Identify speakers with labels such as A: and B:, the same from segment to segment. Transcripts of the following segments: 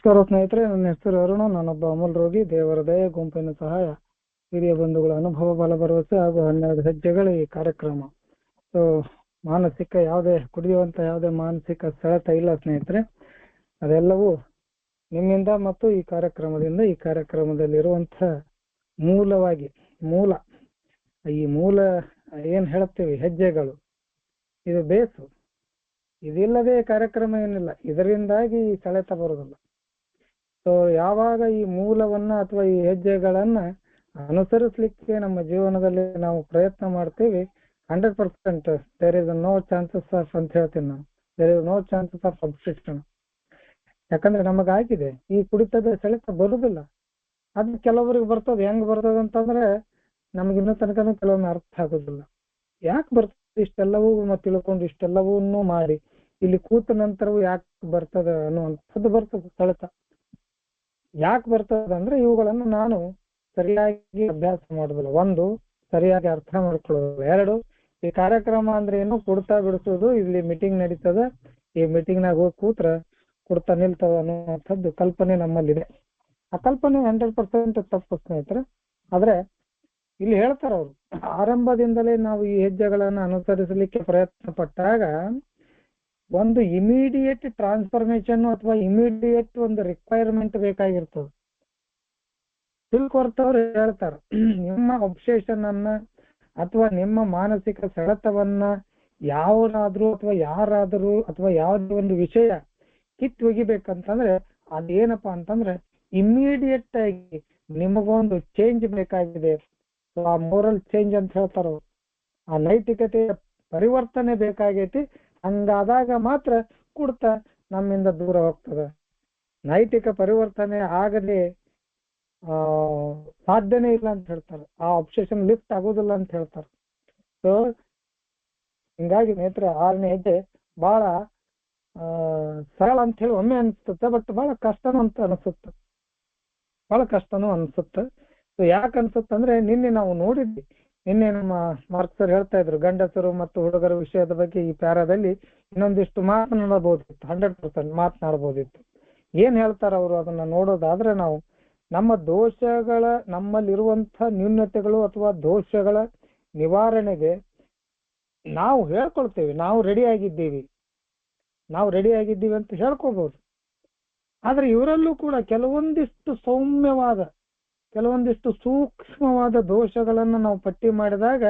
A: ನಮಸ್ಕಾರ ಸ್ನೇಹಿತರೆ, ನನ್ನ ಹೆಸರು ಅರುಣ. ನಾನೊಬ್ಬ ಅಮೂಲ್ ರೋಗಿ. ದೇವರ ದಯೆ, ಗುಂಪಿನ ಸಹಾಯ, ಹಿರಿಯ ಬಂಧುಗಳ ಅನುಭವ, ಬಲ ಭರವಸೆ ಹಾಗೂ 12 ಹೆಜ್ಜೆಗಳ ಈ ಕಾರ್ಯಕ್ರಮ. ಸೊ ಮಾನಸಿಕ ಕುಡಿಯುವಂತ ಯಾವುದೇ ಮಾನಸಿಕ ಸೆಳೆತ ಇಲ್ಲ ಸ್ನೇಹಿತರೆ. ಅದೆಲ್ಲವೂ ನಿಮ್ಮಿಂದ ಮತ್ತು ಈ ಕಾರ್ಯಕ್ರಮದಲ್ಲಿರುವಂತಹ ಮೂಲ ಏನ್ ಹೇಳ್ತೀವಿ, ಹೆಜ್ಜೆಗಳು, ಇದು ಬೇಸು. ಇದಿಲ್ಲದೆ ಕಾರ್ಯಕ್ರಮ ಏನಿಲ್ಲ. ಇದರಿಂದಾಗಿ ಈ ಸೆಳೆತ ಬರುವುದಿಲ್ಲ. ಸೊ ಯಾವಾಗ ಈ ಮೂಲವನ್ನ ಅಥವಾ ಈ ಹೆಜ್ಜೆಗಳನ್ನ ಅನುಸರಿಸಲಿಕ್ಕೆ ನಮ್ಮ ಜೀವನದಲ್ಲಿ ನಾವು ಪ್ರಯತ್ನ ಮಾಡ್ತೀವಿ, 100% there is no chances of ಅಂತ ಹೇಳ್ತೀನಿ ನಾನು. There is no chances of obstruction. ಯಾಕಂದ್ರೆ ನಮಗಾಗಿದೆ ಈ ಕುಡಿತದ ಸೆಳೆತ ಬರುದಿಲ್ಲ. ಅದು ಕೆಲವರಿಗೆ ಬರ್ತದೆ. ಹೆಂಗ್ ಬರ್ತದೆ ಅಂತಂದ್ರೆ ನಮ್ಗೆ ಇನ್ನೂ ತನಕ ಕೆಲವೊಮ್ಮೆ ಅರ್ಥ ಆಗೋದಿಲ್ಲ. ಯಾಕೆ ಬರ್ತದೆ ಇಷ್ಟೆಲ್ಲವೂ ತಿಳ್ಕೊಂಡು ಇಷ್ಟೆಲ್ಲವನ್ನೂ ಮಾಡಿ ಇಲ್ಲಿ ಕೂತ ನಂತರವೂ ಯಾಕೆ ಬರ್ತದ ಅನ್ನುವಂಥದ್ದು ಬರ್ತದೆ ಸೆಳೆತ. ಯಾಕೆ ಬರ್ತದೆ ಅಂದ್ರೆ ಇವುಗಳನ್ನು ನಾನು ಸರಿಯಾಗಿ ಅಭ್ಯಾಸ ಮಾಡೋದಿಲ್ಲ. 1, ಸರಿಯಾಗಿ ಅರ್ಥ ಮಾಡ್ಕೊಳ್ಳೋದು. 2, ಈ ಕಾರ್ಯಕ್ರಮ ಅಂದ್ರೆ ಏನು, ಕುಡ್ತಾ ಬಿಡಿಸೋದು. ಇಲ್ಲಿ ಮೀಟಿಂಗ್ ನಡೀತದ, ಈ ಮೀಟಿಂಗ್ನಾಗ ಹೋಗಿ ಕೂತ್ರ ಕುಡ್ತಾ ನಿಲ್ತದ ಅನ್ನುವಂಥದ್ದು ಕಲ್ಪನೆ ನಮ್ಮಲ್ಲಿದೆ. ಆ ಕಲ್ಪನೆ 100% ತಪ್ಪು ಸ್ನೇಹಿತರೆ. ಆದ್ರೆ ಇಲ್ಲಿ ಹೇಳ್ತಾರ ಅವರು, ಆರಂಭದಿಂದಲೇ ನಾವು ಈ ಹೆಜ್ಜೆಗಳನ್ನ ಅನುಸರಿಸಲಿಕ್ಕೆ ಪ್ರಯತ್ನ ಪಟ್ಟಾಗ ಒಂದು ಇಮಿಡಿಯೇಟ್ ಟ್ರಾನ್ಸ್ಫಾರ್ಮೇಶನ್ ಅಥವಾ ಇಮಿಡಿಯೇಟ್ ಒಂದು ರಿಕ್ವೈರ್ಮೆಂಟ್ ಬೇಕಾಗಿರ್ತದೆ. ತಿಳ್ಕೊರ್ತವ್ರು ಹೇಳ್ತಾರ, ನಿಮ್ಮ ಒಬ್ಸೆಷನ್ ಅನ್ನ ಅಥವಾ ನಿಮ್ಮ ಮಾನಸಿಕ ಸೆಳೆತವನ್ನ ಯಾವನಾದ್ರೂ ಅಥವಾ ಯಾರಾದರೂ ಅಥವಾ ಯಾವುದೇ ಒಂದು ವಿಷಯ ಕಿತ್ತು ಒಗಿಬೇಕಂತಂದ್ರೆ ಅದೇನಪ್ಪಾ ಅಂತಂದ್ರೆ ಇಮಿಡಿಯೇಟ್ ಆಗಿ ನಿಮಗೊಂದು ಚೇಂಜ್ ಬೇಕಾಗಿದೆ. ಆ ಮೋರಲ್ ಚೇಂಜ್ ಅಂತ ಹೇಳ್ತಾರ, ಆ ನೈತಿಕತೆಯ ಪರಿವರ್ತನೆ ಬೇಕಾಗೈತಿ. ಹಂಗಾದಾಗ ಮಾತ್ರ ಕುಡ್ತ ನಮ್ಮಿಂದ ದೂರ ಹೋಗ್ತದೆ. ನೈತಿಕ ಪರಿವರ್ತನೆ ಆಗದೆ ಸಾಧ್ಯನೇ ಇಲ್ಲ ಅಂತ ಹೇಳ್ತಾರೆ. ಆ ಅಬ್ಸೆಷನ್ ಲಿಫ್ಟ್ ಆಗೋದಿಲ್ಲ ಅಂತ ಹೇಳ್ತಾರೆ. ಸೊ ಹಿಂಗಾಗಿ ನೇತ್ರ 6ನೇ ಹೆಜ್ಜೆ ಬಹಳ ಸರಳ ಅಂತ ಹೇಳಿ ಒಮ್ಮೆ ಅನಿಸುತ್ತೆ, ಬಟ್ ಬಹಳ ಕಷ್ಟನೂ ಅನ್ಸುತ್ತೆ. ಸೊ ಯಾಕೆ ಅನ್ಸುತ್ತೆ ಅಂದ್ರೆ ನಿನ್ನೆ ನಾವು ನೋಡಿದ್ವಿ. ನಿನ್ನೆ ನಮ್ಮ ಮಾರ್ಕ್ ಸರ್ ಹೇಳ್ತಾ ಇದ್ರು ಗಂಡಸರು ಮತ್ತು ಹುಡುಗರ ವಿಷಯದ ಬಗ್ಗೆ ಈ ಪ್ಯಾರಾದಲ್ಲಿ ಇನ್ನೊಂದಿಷ್ಟು ಮಾತನಾಡಬಹುದಿತ್ತು, 100% ಮಾತನಾಡಬಹುದಿತ್ತು. ಏನ್ ಹೇಳ್ತಾರ ಅವರು ಅದನ್ನ ನೋಡೋದಾದ್ರೆ, ನಾವು ನಮ್ಮ ದೋಷಗಳ, ನಮ್ಮಲ್ಲಿರುವಂತಹ ನ್ಯೂನತೆಗಳು ಅಥವಾ ದೋಷಗಳ ನಿವಾರಣೆಗೆ ನಾವು ಹೇಳ್ಕೊಳ್ತೇವೆ, ನಾವು ರೆಡಿ ಆಗಿದ್ದೀವಿ ಅಂತ ಹೇಳ್ಕೋಬಹುದು. ಆದ್ರೆ ಇವರಲ್ಲೂ ಕೂಡ ಕೆಲವೊಂದಿಷ್ಟು ಸೂಕ್ಷ್ಮವಾದ ದೋಷಗಳನ್ನ ನಾವು ಪಟ್ಟಿ ಮಾಡಿದಾಗ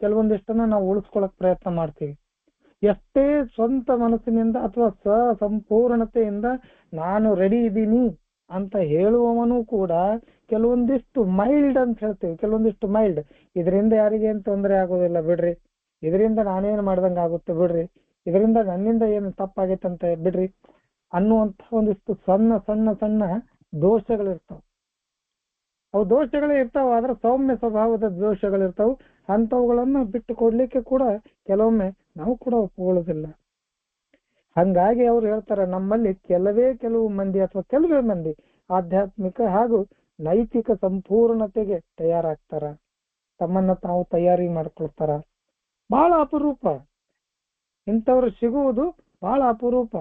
A: ಕೆಲವೊಂದಿಷ್ಟನ್ನ ನಾವು ಉಳಿಸ್ಕೊಳಕ್ ಪ್ರಯತ್ನ ಮಾಡ್ತೀವಿ. ಎಷ್ಟೇ ಸ್ವಂತ ಮನಸ್ಸಿನಿಂದ ಅಥವಾ ಸಂಪೂರ್ಣತೆಯಿಂದ ನಾನು ರೆಡಿ ಇದ್ದೀನಿ ಅಂತ ಹೇಳುವವನು ಕೂಡ ಕೆಲವೊಂದಿಷ್ಟು ಮೈಲ್ಡ್ ಅಂತ ಹೇಳ್ತೀವಿ, ಕೆಲವೊಂದಿಷ್ಟು ಮೈಲ್ಡ್, ಇದರಿಂದ ಯಾರಿಗೇನು ತೊಂದರೆ ಆಗೋದಿಲ್ಲ ಬಿಡ್ರಿ, ಇದರಿಂದ ನಾನೇನು ಮಾಡ್ದಂಗ ಆಗುತ್ತೆ ಬಿಡ್ರಿ, ಇದರಿಂದ ನನ್ನಿಂದ ಏನು ತಪ್ಪಾಗೈತೆ ಅಂತ ಬಿಡ್ರಿ ಅನ್ನುವಂಥ ಒಂದಿಷ್ಟು ಸಣ್ಣ ಸಣ್ಣ ಸಣ್ಣ ದೋಷಗಳಿರ್ತಾವ. ಅವು ದೋಷಗಳೇ ಇರ್ತಾವ, ಆದ್ರೆ ಸೌಮ್ಯ ಸ್ವಭಾವದ ದೋಷಗಳಿರ್ತಾವ. ಅಂಥವುಗಳನ್ನ ಬಿಟ್ಟು ಕೊಡ್ಲಿಕ್ಕೆ ಕೂಡ ಕೆಲವೊಮ್ಮೆ ನಾವು ಕೂಡ ಒಪ್ಪಿಕೊಳ್ಳೋದಿಲ್ಲ. ಹಂಗಾಗಿ ಅವ್ರು ಹೇಳ್ತಾರೆ, ನಮ್ಮಲ್ಲಿ ಕೆಲವು ಮಂದಿ ಆಧ್ಯಾತ್ಮಿಕ ಹಾಗೂ ನೈತಿಕ ಸಂಪೂರ್ಣತೆಗೆ ತಯಾರಾಗ್ತಾರ, ತಮ್ಮನ್ನ ತಾವು ತಯಾರಿ ಮಾಡ್ಕೊಳ್ತಾರ. ಬಹಳ ಅಪರೂಪ ಇಂಥವ್ರು ಸಿಗುವುದು, ಬಹಳ ಅಪರೂಪ.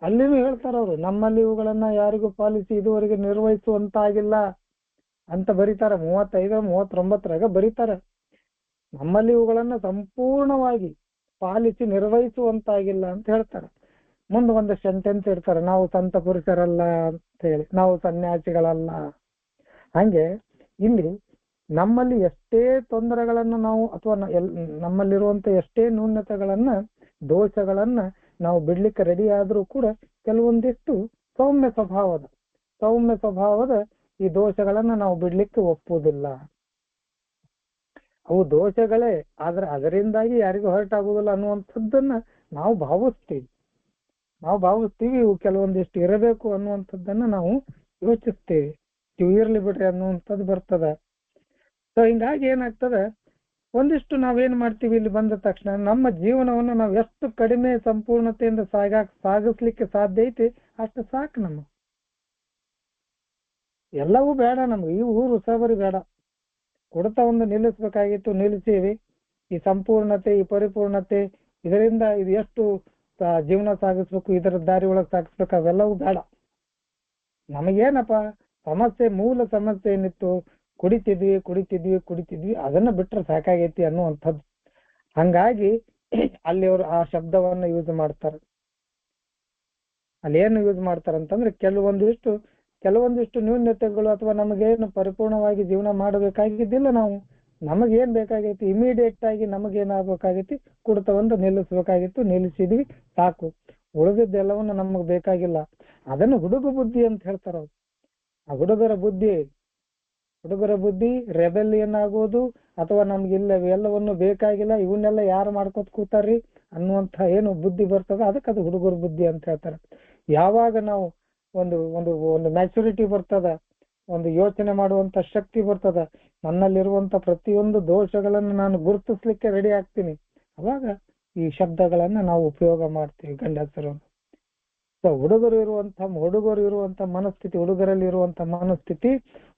A: ಅಲ್ಲಿನೂ ಹೇಳ್ತಾರ ಅವರು, ನಮ್ಮಲ್ಲಿ ಇವುಗಳನ್ನ ಯಾರಿಗೂ ಪಾಲಿಸಿ ಇದುವರೆಗೆ ನಿರ್ವಹಿಸುವಂತಾಗಿಲ್ಲ ಅಂತ ಬರೀತಾರ. 35-39 ಬರೀತಾರೆ, ನಮ್ಮಲ್ಲಿ ಇವುಗಳನ್ನ ಸಂಪೂರ್ಣವಾಗಿ ಪಾಲಿಸಿ ನಿರ್ವಹಿಸುವಂತಾಗಿಲ್ಲ ಅಂತ ಹೇಳ್ತಾರೆ. ಮುಂದೆ ಒಂದು ಸೆಂಟೆನ್ಸ್ ಇಡ್ತಾರೆ, ನಾವು ಸಂತ ಪುರುಷರಲ್ಲ ಅಂತ ಹೇಳಿ, ನಾವು ಸನ್ಯಾಸಿಗಳಲ್ಲ. ಹಂಗೆ ಇಲ್ಲಿ ನಮ್ಮಲ್ಲಿ ಎಷ್ಟೇ ತೊಂದರೆಗಳನ್ನ ನಾವು ಅಥವಾ ನಮ್ಮಲ್ಲಿರುವಂತ ಎಷ್ಟೇ ನ್ಯೂನತೆಗಳನ್ನ, ದೋಷಗಳನ್ನ ನಾವು ಬಿಡ್ಲಿಕ್ಕೆ ರೆಡಿ ಆದ್ರೂ ಕೂಡ ಕೆಲವೊಂದಿಷ್ಟು ಸೌಮ್ಯ ಸ್ವಭಾವದ ಈ ದೋಷಗಳನ್ನ ನಾವು ಬಿಡ್ಲಿಕ್ಕೆ ಒಪ್ಪುವುದಿಲ್ಲ. ಅವು ದೋಷಗಳೇ, ಆದ್ರೆ ಅದರಿಂದಾಗಿ ಯಾರಿಗೂ ಹರ್ಟ್ ಆಗುದಿಲ್ಲ ಅನ್ನುವಂಥದ್ದನ್ನ ನಾವು ಭಾವಿಸ್ತೀವಿ. ಇವು ಕೆಲವೊಂದಿಷ್ಟು ಇರಬೇಕು ಅನ್ನುವಂಥದ್ದನ್ನ ನಾವು ಯೋಚಿಸ್ತೇವೆ. ಇವು ಇರ್ಲಿ ಬಿಡ್ರಿ ಅನ್ನುವಂಥದ್ದು ಬರ್ತದ. ಸೊ ಹಿಂಗಾಗಿ ಏನಾಗ್ತದೆ, ಒಂದಿಷ್ಟು ನಾವೇನ್ ಮಾಡ್ತೀವಿ, ಇಲ್ಲಿ ಬಂದ ತಕ್ಷಣ ನಮ್ಮ ಜೀವನವನ್ನು ನಾವು ಎಷ್ಟು ಕಡಿಮೆ ಸಂಪೂರ್ಣತೆಯಿಂದ ಸಾಗಿಸ್ಲಿಕ್ಕೆ ಸಾಧ್ಯ ಐತಿ ಅಷ್ಟು ಸಾಕು. ನಮ್ಮ ಎಲ್ಲವೂ ಬೇಡ, ನಮ್ಗೆ ಈ ಊರು ಉಸಾಬರಿ ಬೇಡ. ಕೊಡ್ತಾ ಒಂದು ನಿಲ್ಲಿಸ್ಬೇಕಾಗಿತ್ತು, ನಿಲ್ಲಿಸೀವಿ. ಈ ಸಂಪೂರ್ಣತೆ, ಈ ಪರಿಪೂರ್ಣತೆ, ಇದರಿಂದ ಇದು ಎಷ್ಟು ಜೀವನ ಸಾಗಿಸ್ಬೇಕು, ಇದರ ದಾರಿ ಒಳಗೆ ಸಾಗಿಸ್ಬೇಕು, ಅವೆಲ್ಲವೂ ಬೇಡ. ನಮಗೇನಪ್ಪ ಸಮಸ್ಯೆ, ಮೂಲ ಸಮಸ್ಯೆ ಏನಿತ್ತು, ಕುಡಿತಿದ್ವಿ ಅದನ್ನ ಬಿಟ್ರೆ ಸಾಕಾಗೈತಿ ಅನ್ನುವಂಥದ್ದು. ಹಂಗಾಗಿ ಅಲ್ಲಿ ಅವರು ಆ ಶಬ್ದವನ್ನ ಯೂಸ್ ಮಾಡ್ತಾರೆ. ಅಲ್ಲಿ ಏನು ಯೂಸ್ ಮಾಡ್ತಾರಂತಂದ್ರೆ ಕೆಲವೊಂದಿಷ್ಟು ನ್ಯೂನ್ಯತೆಗಳು ಅಥವಾ ನಮಗೇನು ಪರಿಪೂರ್ಣವಾಗಿ ಜೀವನ ಮಾಡಬೇಕಾಗಿದ್ದಿಲ್ಲ, ನಾವು ನಮಗೇನ್ ಬೇಕಾಗೈತಿ ಇಮಿಡಿಯೇಟ್ ಆಗಿ ನಮಗೇನಾಗಬೇಕಾಗೈತಿ, ಕುಡಿತವನ್ನು ನಿಲ್ಲಿಸ್ಬೇಕಾಗಿತ್ತು, ನಿಲ್ಲಿಸಿದ್ವಿ, ಸಾಕು. ಉಳಿದಿದ್ದೆಲ್ಲವನ್ನು ನಮಗ್ ಬೇಕಾಗಿಲ್ಲ. ಅದನ್ನು ಹುಡುಗ ಬುದ್ಧಿ ಅಂತ ಹೇಳ್ತಾರ ಅವ್ರು. ಆ ಹುಡುಗರ ಬುದ್ಧಿ ರೆಬೆಲಿಯನ್ ಆಗೋದು, ಅಥವಾ ನಮ್ಗಿಲ್ಲ ಎಲ್ಲವನ್ನು ಬೇಕಾಗಿಲ್ಲ, ಇವನ್ನೆಲ್ಲ ಯಾರು ಮಾಡ್ಕೊತ ಕೂತಾರ್ರಿ ಅನ್ನುವಂಥ ಏನು ಬುದ್ಧಿ ಬರ್ತದ, ಅದಕ್ಕೆ ಅದು ಹುಡುಗರ ಬುದ್ಧಿ ಅಂತ ಹೇಳ್ತಾರೆ. ಯಾವಾಗ ನಾವು ಒಂದು ಒಂದು ಒಂದು ಮ್ಯಾಚುರಿಟಿ ಬರ್ತದ, ಒಂದು ಯೋಚನೆ ಮಾಡುವಂತ ಶಕ್ತಿ ಬರ್ತದ, ನನ್ನಲ್ಲಿರುವಂತ ಪ್ರತಿಯೊಂದು ದೋಷಗಳನ್ನು ನಾನು ಗುರುತಿಸ್ಲಿಕ್ಕೆ ರೆಡಿ ಆಗ್ತೀನಿ, ಅವಾಗ ಈ ಶಬ್ದಗಳನ್ನ ನಾವು ಉಪಯೋಗ ಮಾಡ್ತೀವಿ ಗಂಡಸರು. ಸೊ ಹುಡುಗರು ಇರುವಂತ ಮನಸ್ಥಿತಿ, ಹುಡುಗರಲ್ಲಿ ಇರುವಂತ ಮನಸ್ಥಿತಿ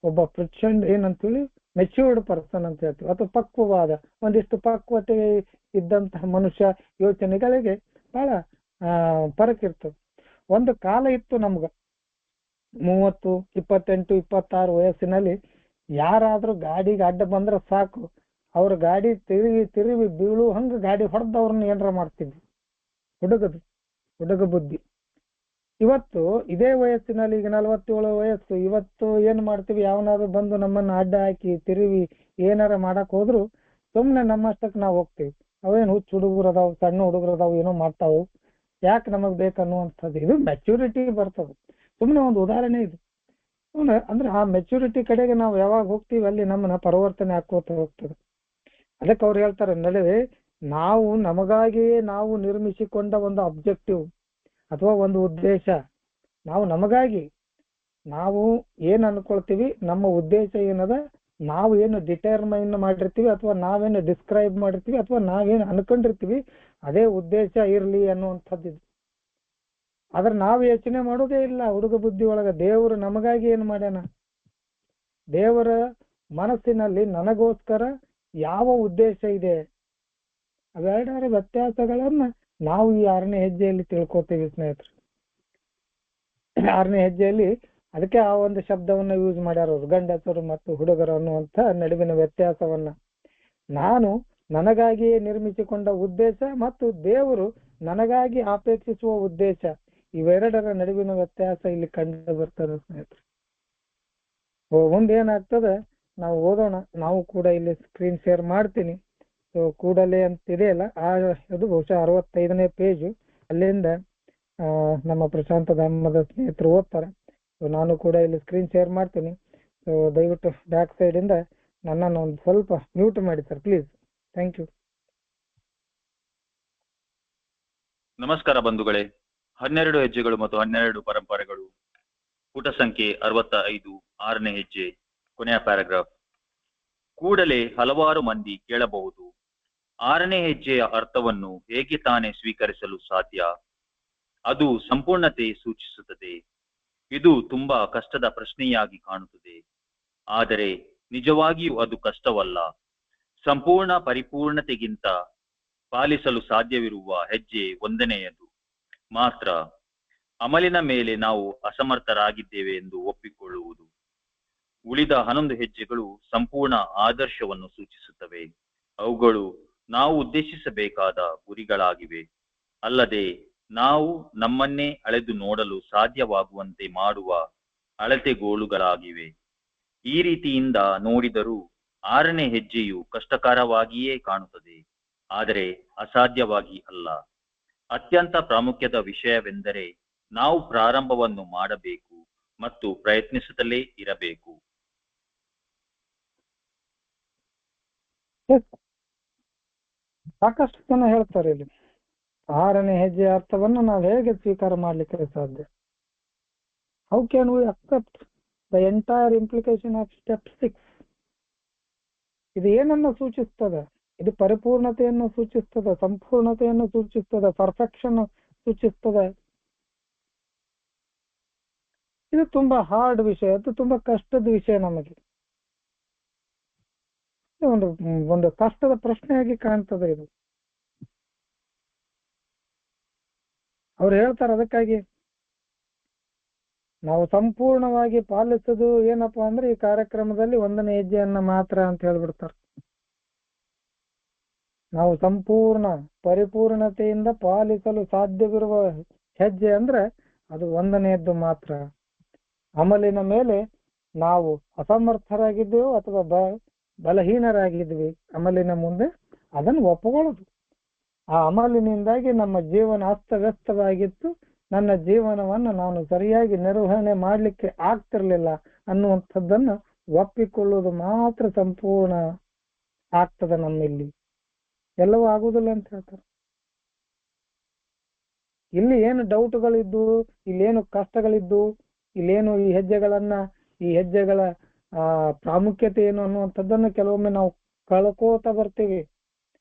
A: ಒಬ್ಬ ಪ್ರಚಂಡ್ ಏನಂತೀವಿ ಮೆಚ್ಯೂರ್ಡ್ ಪರ್ಸನ್ ಅಂತ ಹೇಳ್ತೀವಿ, ಅಥವಾ ಪಕ್ವವಾದ ಒಂದಿಷ್ಟು ಪಕ್ವತೆ ಇದ್ದಂತಹ ಮನುಷ್ಯ ಯೋಚನೆಗಳಿಗೆ ಬಹಳ ಪರಕಿರ್ತದೆ. ಒಂದು ಕಾಲ ಇತ್ತು ನಮ್ಗ 30, 28, 26 ವಯಸ್ಸಿನಲ್ಲಿ ಯಾರಾದ್ರೂ ಗಾಡಿಗೆ ಅಡ್ಡ ಬಂದ್ರೆ ಸಾಕು, ಅವ್ರ ಗಾಡಿ ತಿರುವಿ ಬೀಳು ಹಂಗ ಗಾಡಿ ಹೊಡೆದವ್ರನ್ನ ಏನಾರ ಮಾಡ್ತಿದ್ವಿ. ಹುಡುಗ ಬುದ್ಧಿ. ಇವತ್ತು ಇದೇ ವಯಸ್ಸಿನಲ್ಲಿ, ಈಗ 47 ವಯಸ್ಸು, ಇವತ್ತು ಏನ್ ಮಾಡ್ತೀವಿ, ಯಾವನಾದ್ರು ಬಂದು ನಮ್ಮನ್ನ ಅಡ್ಡ ಹಾಕಿ ತಿರುವಿ ಏನಾರ ಮಾಡಕ್ ಹೋದ್ರು ಸುಮ್ನೆ ನಮ್ಮಷ್ಟಕ್ಕೆ ನಾವು ಹೋಗ್ತೀವಿ. ಅವೇನು ಹುಚ್ಚ ಹುಡುಗರು ಅದಾವು, ಸಣ್ಣ ಹುಡುಗರು ಅದಾವು, ಏನೋ ಮಾಡ್ತಾವು, ಯಾಕೆ ನಮಗ್ ಬೇಕನ್ನುವಂಥದ್ದು. ಇದು ಮೆಚುರಿಟಿ ಬರ್ತದೆ. ಸುಮ್ಮನೆ ಒಂದು ಉದಾಹರಣೆ ಇದು. ಅಂದ್ರೆ ಆ ಮೆಚುರಿಟಿ ಕಡೆಗೆ ನಾವು ಯಾವಾಗ ಹೋಗ್ತೀವಿ ಅಲ್ಲಿ ನಮ್ಮನ್ನ ಪರಿವರ್ತನೆ ಹಾಕೋತ ಹೋಗ್ತದೆ. ಅದಕ್ಕೆ ಅವ್ರು ಹೇಳ್ತಾರೆ, ನಡುವೆ ನಾವು ನಮಗಾಗಿಯೇ ನಾವು ನಿರ್ಮಿಸಿಕೊಂಡ ಒಂದು ಅಬ್ಜೆಕ್ಟಿವ್ ಅಥವಾ ಒಂದು ಉದ್ದೇಶ, ನಮಗಾಗಿ ನಾವು ಏನ್ ಅನ್ಕೊಳ್ತೀವಿ, ನಮ್ಮ ಉದ್ದೇಶ ಏನದ, ನಾವು ಏನು ಡಿಟರ್ಮೈನ್ ಮಾಡಿರ್ತೀವಿ ಅಥವಾ ನಾವೇನು ಡಿಸ್ಕ್ರೈಬ್ ಮಾಡಿರ್ತೀವಿ ಅಥವಾ ನಾವೇನು ಅನ್ಕೊಂಡಿರ್ತೀವಿ, ಅದೇ ಉದ್ದೇಶ ಇರ್ಲಿ ಅನ್ನುವಂಥದ್ದು. ಆದ್ರೆ ನಾವು ಯೋಚನೆ ಮಾಡೋದೇ ಇಲ್ಲ ಹುಡುಗ ಬುದ್ಧಿ ಒಳಗ. ದೇವರು ನಮಗಾಗಿ ಏನ್ ಮಾಡ್ಯಾನ, ದೇವರ ಮನಸ್ಸಿನಲ್ಲಿ ನನಗೋಸ್ಕರ ಯಾವ ಉದ್ದೇಶ ಇದೆ, ಅವೆರಡರ ವ್ಯತ್ಯಾಸಗಳನ್ನ ನಾವು ಈ 6ನೇ ಹೆಜ್ಜೆಯಲ್ಲಿ ತಿಳ್ಕೊತೀವಿ ಸ್ನೇಹಿತರು. 6ನೇ ಹೆಜ್ಜೆಯಲ್ಲಿ ಅದಕ್ಕೆ ಆ ಒಂದು ಶಬ್ದವನ್ನ ಯೂಸ್ ಮಾಡ್ಯಾರ ಅವರು, ಗಂಡಸರು ಮತ್ತು ಹುಡುಗರು ಅನ್ನುವಂಥ ನಡುವಿನ ವ್ಯತ್ಯಾಸವನ್ನ. ನಾನು ನನಗಾಗಿಯೇ ನಿರ್ಮಿಸಿಕೊಂಡ ಉದ್ದೇಶ ಮತ್ತು ದೇವರು ನನಗಾಗಿ ಅಪೇಕ್ಷಿಸುವ ಉದ್ದೇಶ, ಇವೆರಡರ ನಡುವಿನ ವ್ಯತ್ಯಾಸ ಇಲ್ಲಿ ಕಂಡು ಬರ್ತದೆ ಸ್ನೇಹಿತರೆ. ಮುಂದೆ ಏನಾಗ್ತದೆ ನಾವು ಓದೋಣ. ನಾವು ಕೂಡ ಇಲ್ಲಿ ಸ್ಕ್ರೀನ್ ಶೇರ್ ಮಾಡ್ತೀನಿ. ಸೊ ಕೂಡಲೇ ಅಂತ ಇದೆಯಲ್ಲ, ಅದು ಬಹುಶಃ 65ನೇ ಪೇಜು. ಅಲ್ಲಿಂದ ನಮ್ಮ ಪ್ರಶಾಂತ ಧಾಮದ ಸ್ನೇಹಿತರು ಓದ್ತಾರೆ. ಸೊ ನಾನು ಕೂಡ ಇಲ್ಲಿ ಸ್ಕ್ರೀನ್ ಶೇರ್ ಮಾಡ್ತೀನಿ. ಸೊ ದಯವಿಟ್ಟು ಬ್ಯಾಕ್ ಸೈಡ್ ಇಂದ ನನ್ನನ್ನು ಒಂದು ಸ್ವಲ್ಪ ಮ್ಯೂಟ್ ಮಾಡಿ ಸರ್ ಪ್ಲೀಸ್. Thank you.
B: ನಮಸ್ಕಾರ ಬಂಧುಗಳೇ. 12 ಹೆಜ್ಜೆಗಳು ಮತ್ತು 12 ಪರಂಪರೆಗಳು, ಪುಟ ಸಂಖ್ಯೆ 65, 6ನೇ ಹೆಜ್ಜೆ, ಕೊನೆಯ ಪ್ಯಾರಾಗ್ರಾಫ್. ಕೂಡಲೇ ಹಲವಾರು ಮಂದಿ ಕೇಳಬಹುದು, 6ನೇ ಹೆಜ್ಜೆಯ ಅರ್ಥವನ್ನು ಹೇಗೆ ತಾನೇ ಸ್ವೀಕರಿಸಲು ಸಾಧ್ಯ? ಅದು ಸಂಪೂರ್ಣತೆ ಸೂಚಿಸುತ್ತದೆ. ಇದು ತುಂಬಾ ಕಷ್ಟದ ಪ್ರಶ್ನೆಯಾಗಿ ಕಾಣುತ್ತದೆ, ಆದರೆ ನಿಜವಾಗಿಯೂ ಅದು ಕಷ್ಟವಲ್ಲ. ಸಂಪೂರ್ಣ ಪರಿಪೂರ್ಣತೆಗಿಂತ ಪಾಲಿಸಲು ಸಾಧ್ಯವಿರುವ ಹೆಜ್ಜೆ 1ನೇಯದು ಮಾತ್ರ. ಅಮಲಿನ ಮೇಲೆ ನಾವು ಅಸಮರ್ಥರಾಗಿದ್ದೇವೆ ಎಂದು ಒಪ್ಪಿಕೊಳ್ಳುವುದು. ಉಳಿದ 11 ಹೆಜ್ಜೆಗಳು ಸಂಪೂರ್ಣ ಆದರ್ಶವನ್ನು ಸೂಚಿಸುತ್ತವೆ. ಅವುಗಳು ನಾವು ಉದ್ದೇಶಿಸಬೇಕಾದ ಗುರಿಗಳಾಗಿವೆ, ಅಲ್ಲದೆ ನಾವು ನಮ್ಮನ್ನೇ ಅಳೆದು ನೋಡಲು ಸಾಧ್ಯವಾಗುವಂತೆ ಮಾಡುವ ಅಳತೆಗೋಲುಗಳಾಗಿವೆ. ಈ ರೀತಿಯಿಂದ ನೋಡಿದರೂ 6ನೇ ಹೆಜ್ಜೆಯು ಕಷ್ಟಕರವಾಗಿಯೇ ಕಾಣುತ್ತದೆ, ಆದರೆ ಅಸಾಧ್ಯವಾಗಿ ಅಲ್ಲ. ಅತ್ಯಂತ ಪ್ರಾಮುಖ್ಯದ ವಿಷಯವೆಂದರೆ ನಾವು ಪ್ರಾರಂಭವನ್ನು ಮಾಡಬೇಕು ಮತ್ತು ಪ್ರಯತ್ನಿಸುತ್ತಲೇ ಇರಬೇಕು.
A: ಸಾಕಷ್ಟು ಜನ ಹೇಳ್ತಾರೆ ಇಲ್ಲಿ 6ನೇ ಹೆಜ್ಜೆಯ ಅರ್ಥವನ್ನು ನಾವು ಹೇಗೆ ಸ್ವೀಕಾರ ಮಾಡ್ಲಿಕ್ಕೆ ಸಾಧ್ಯ? How can we accept the entire implication of step 6? ಇದು ಏನನ್ನು ಸೂಚಿಸ್ತದೆ? ಇದು ಪರಿಪೂರ್ಣತೆಯನ್ನು ಸೂಚಿಸ್ತದೆ, ಸಂಪೂರ್ಣತೆಯನ್ನು ಸೂಚಿಸ್ತದೆ, ಪರ್ಫೆಕ್ಷನ್ ಸೂಚಿಸ್ತದೆ. ಇದು ತುಂಬಾ ಹಾರ್ಡ್ ವಿಷಯ, ಅದು ತುಂಬಾ ಕಷ್ಟದ ವಿಷಯ. ನಮಗೆ ಒಂದು ಕಷ್ಟದ ಪ್ರಶ್ನೆಯಾಗಿ ಕಾಣ್ತದೆ ಇದು. ಅವ್ರು ಹೇಳ್ತಾರೆ, ಅದಕ್ಕಾಗಿ ನಾವು ಸಂಪೂರ್ಣವಾಗಿ ಪಾಲಿಸೋದು ಏನಪ್ಪಾ ಅಂದ್ರೆ ಈ ಕಾರ್ಯಕ್ರಮದಲ್ಲಿ 1ನೇ ಹೆಜ್ಜೆಯನ್ನ ಮಾತ್ರ ಅಂತ ಹೇಳ್ಬಿಡ್ತಾರೆ. ನಾವು ಸಂಪೂರ್ಣ ಪರಿಪೂರ್ಣತೆಯಿಂದ ಪಾಲಿಸಲು ಸಾಧ್ಯವಿರುವ ಹೆಜ್ಜೆ ಅಂದ್ರೆ ಅದು 1ನೇದ್ದು ಮಾತ್ರ. ಅಮಲಿನ ಮೇಲೆ ನಾವು ಅಸಮರ್ಥರಾಗಿದ್ದೇವೆ ಅಥವಾ ಬಲಹೀನರಾಗಿದ್ವಿ ಅಮಲಿನ ಮುಂದೆ, ಅದನ್ನು ಒಪ್ಪಿಕೊಳ್ಳೋದು. ಆ ಅಮಲಿನಿಂದಾಗಿ ನಮ್ಮ ಜೀವನ ಅಸ್ತವ್ಯಸ್ತವಾಗಿತ್ತು, ನನ್ನ ಜೀವನವನ್ನು ನಾನು ಸರಿಯಾಗಿ ನಿರ್ವಹಣೆ ಮಾಡಲಿಕ್ಕೆ ಆಗ್ತಿರ್ಲಿಲ್ಲ ಅನ್ನುವಂಥದ್ದನ್ನು ಒಪ್ಪಿಕೊಳ್ಳೋದು ಮಾತ್ರ ಸಂಪೂರ್ಣ ಆಗ್ತದೆ. ನಮ್ಮಿಲ್ಲಿ ಎಲ್ಲವೂ ಆಗುವುದಿಲ್ಲ ಅಂತ ಹೇಳ್ತಾರೆ. ಇಲ್ಲಿ ಏನು ಡೌಟ್ಗಳಿದ್ದು, ಇಲ್ಲೇನು ಕಷ್ಟಗಳಿದ್ದು, ಇಲ್ಲೇನು ಈ ಹೆಜ್ಜೆಗಳ ಪ್ರಾಮುಖ್ಯತೆ ಏನು ಅನ್ನುವಂಥದ್ದನ್ನು ಕೆಲವೊಮ್ಮೆ ನಾವು ಕಳ್ಕೋತ ಬರ್ತೀವಿ.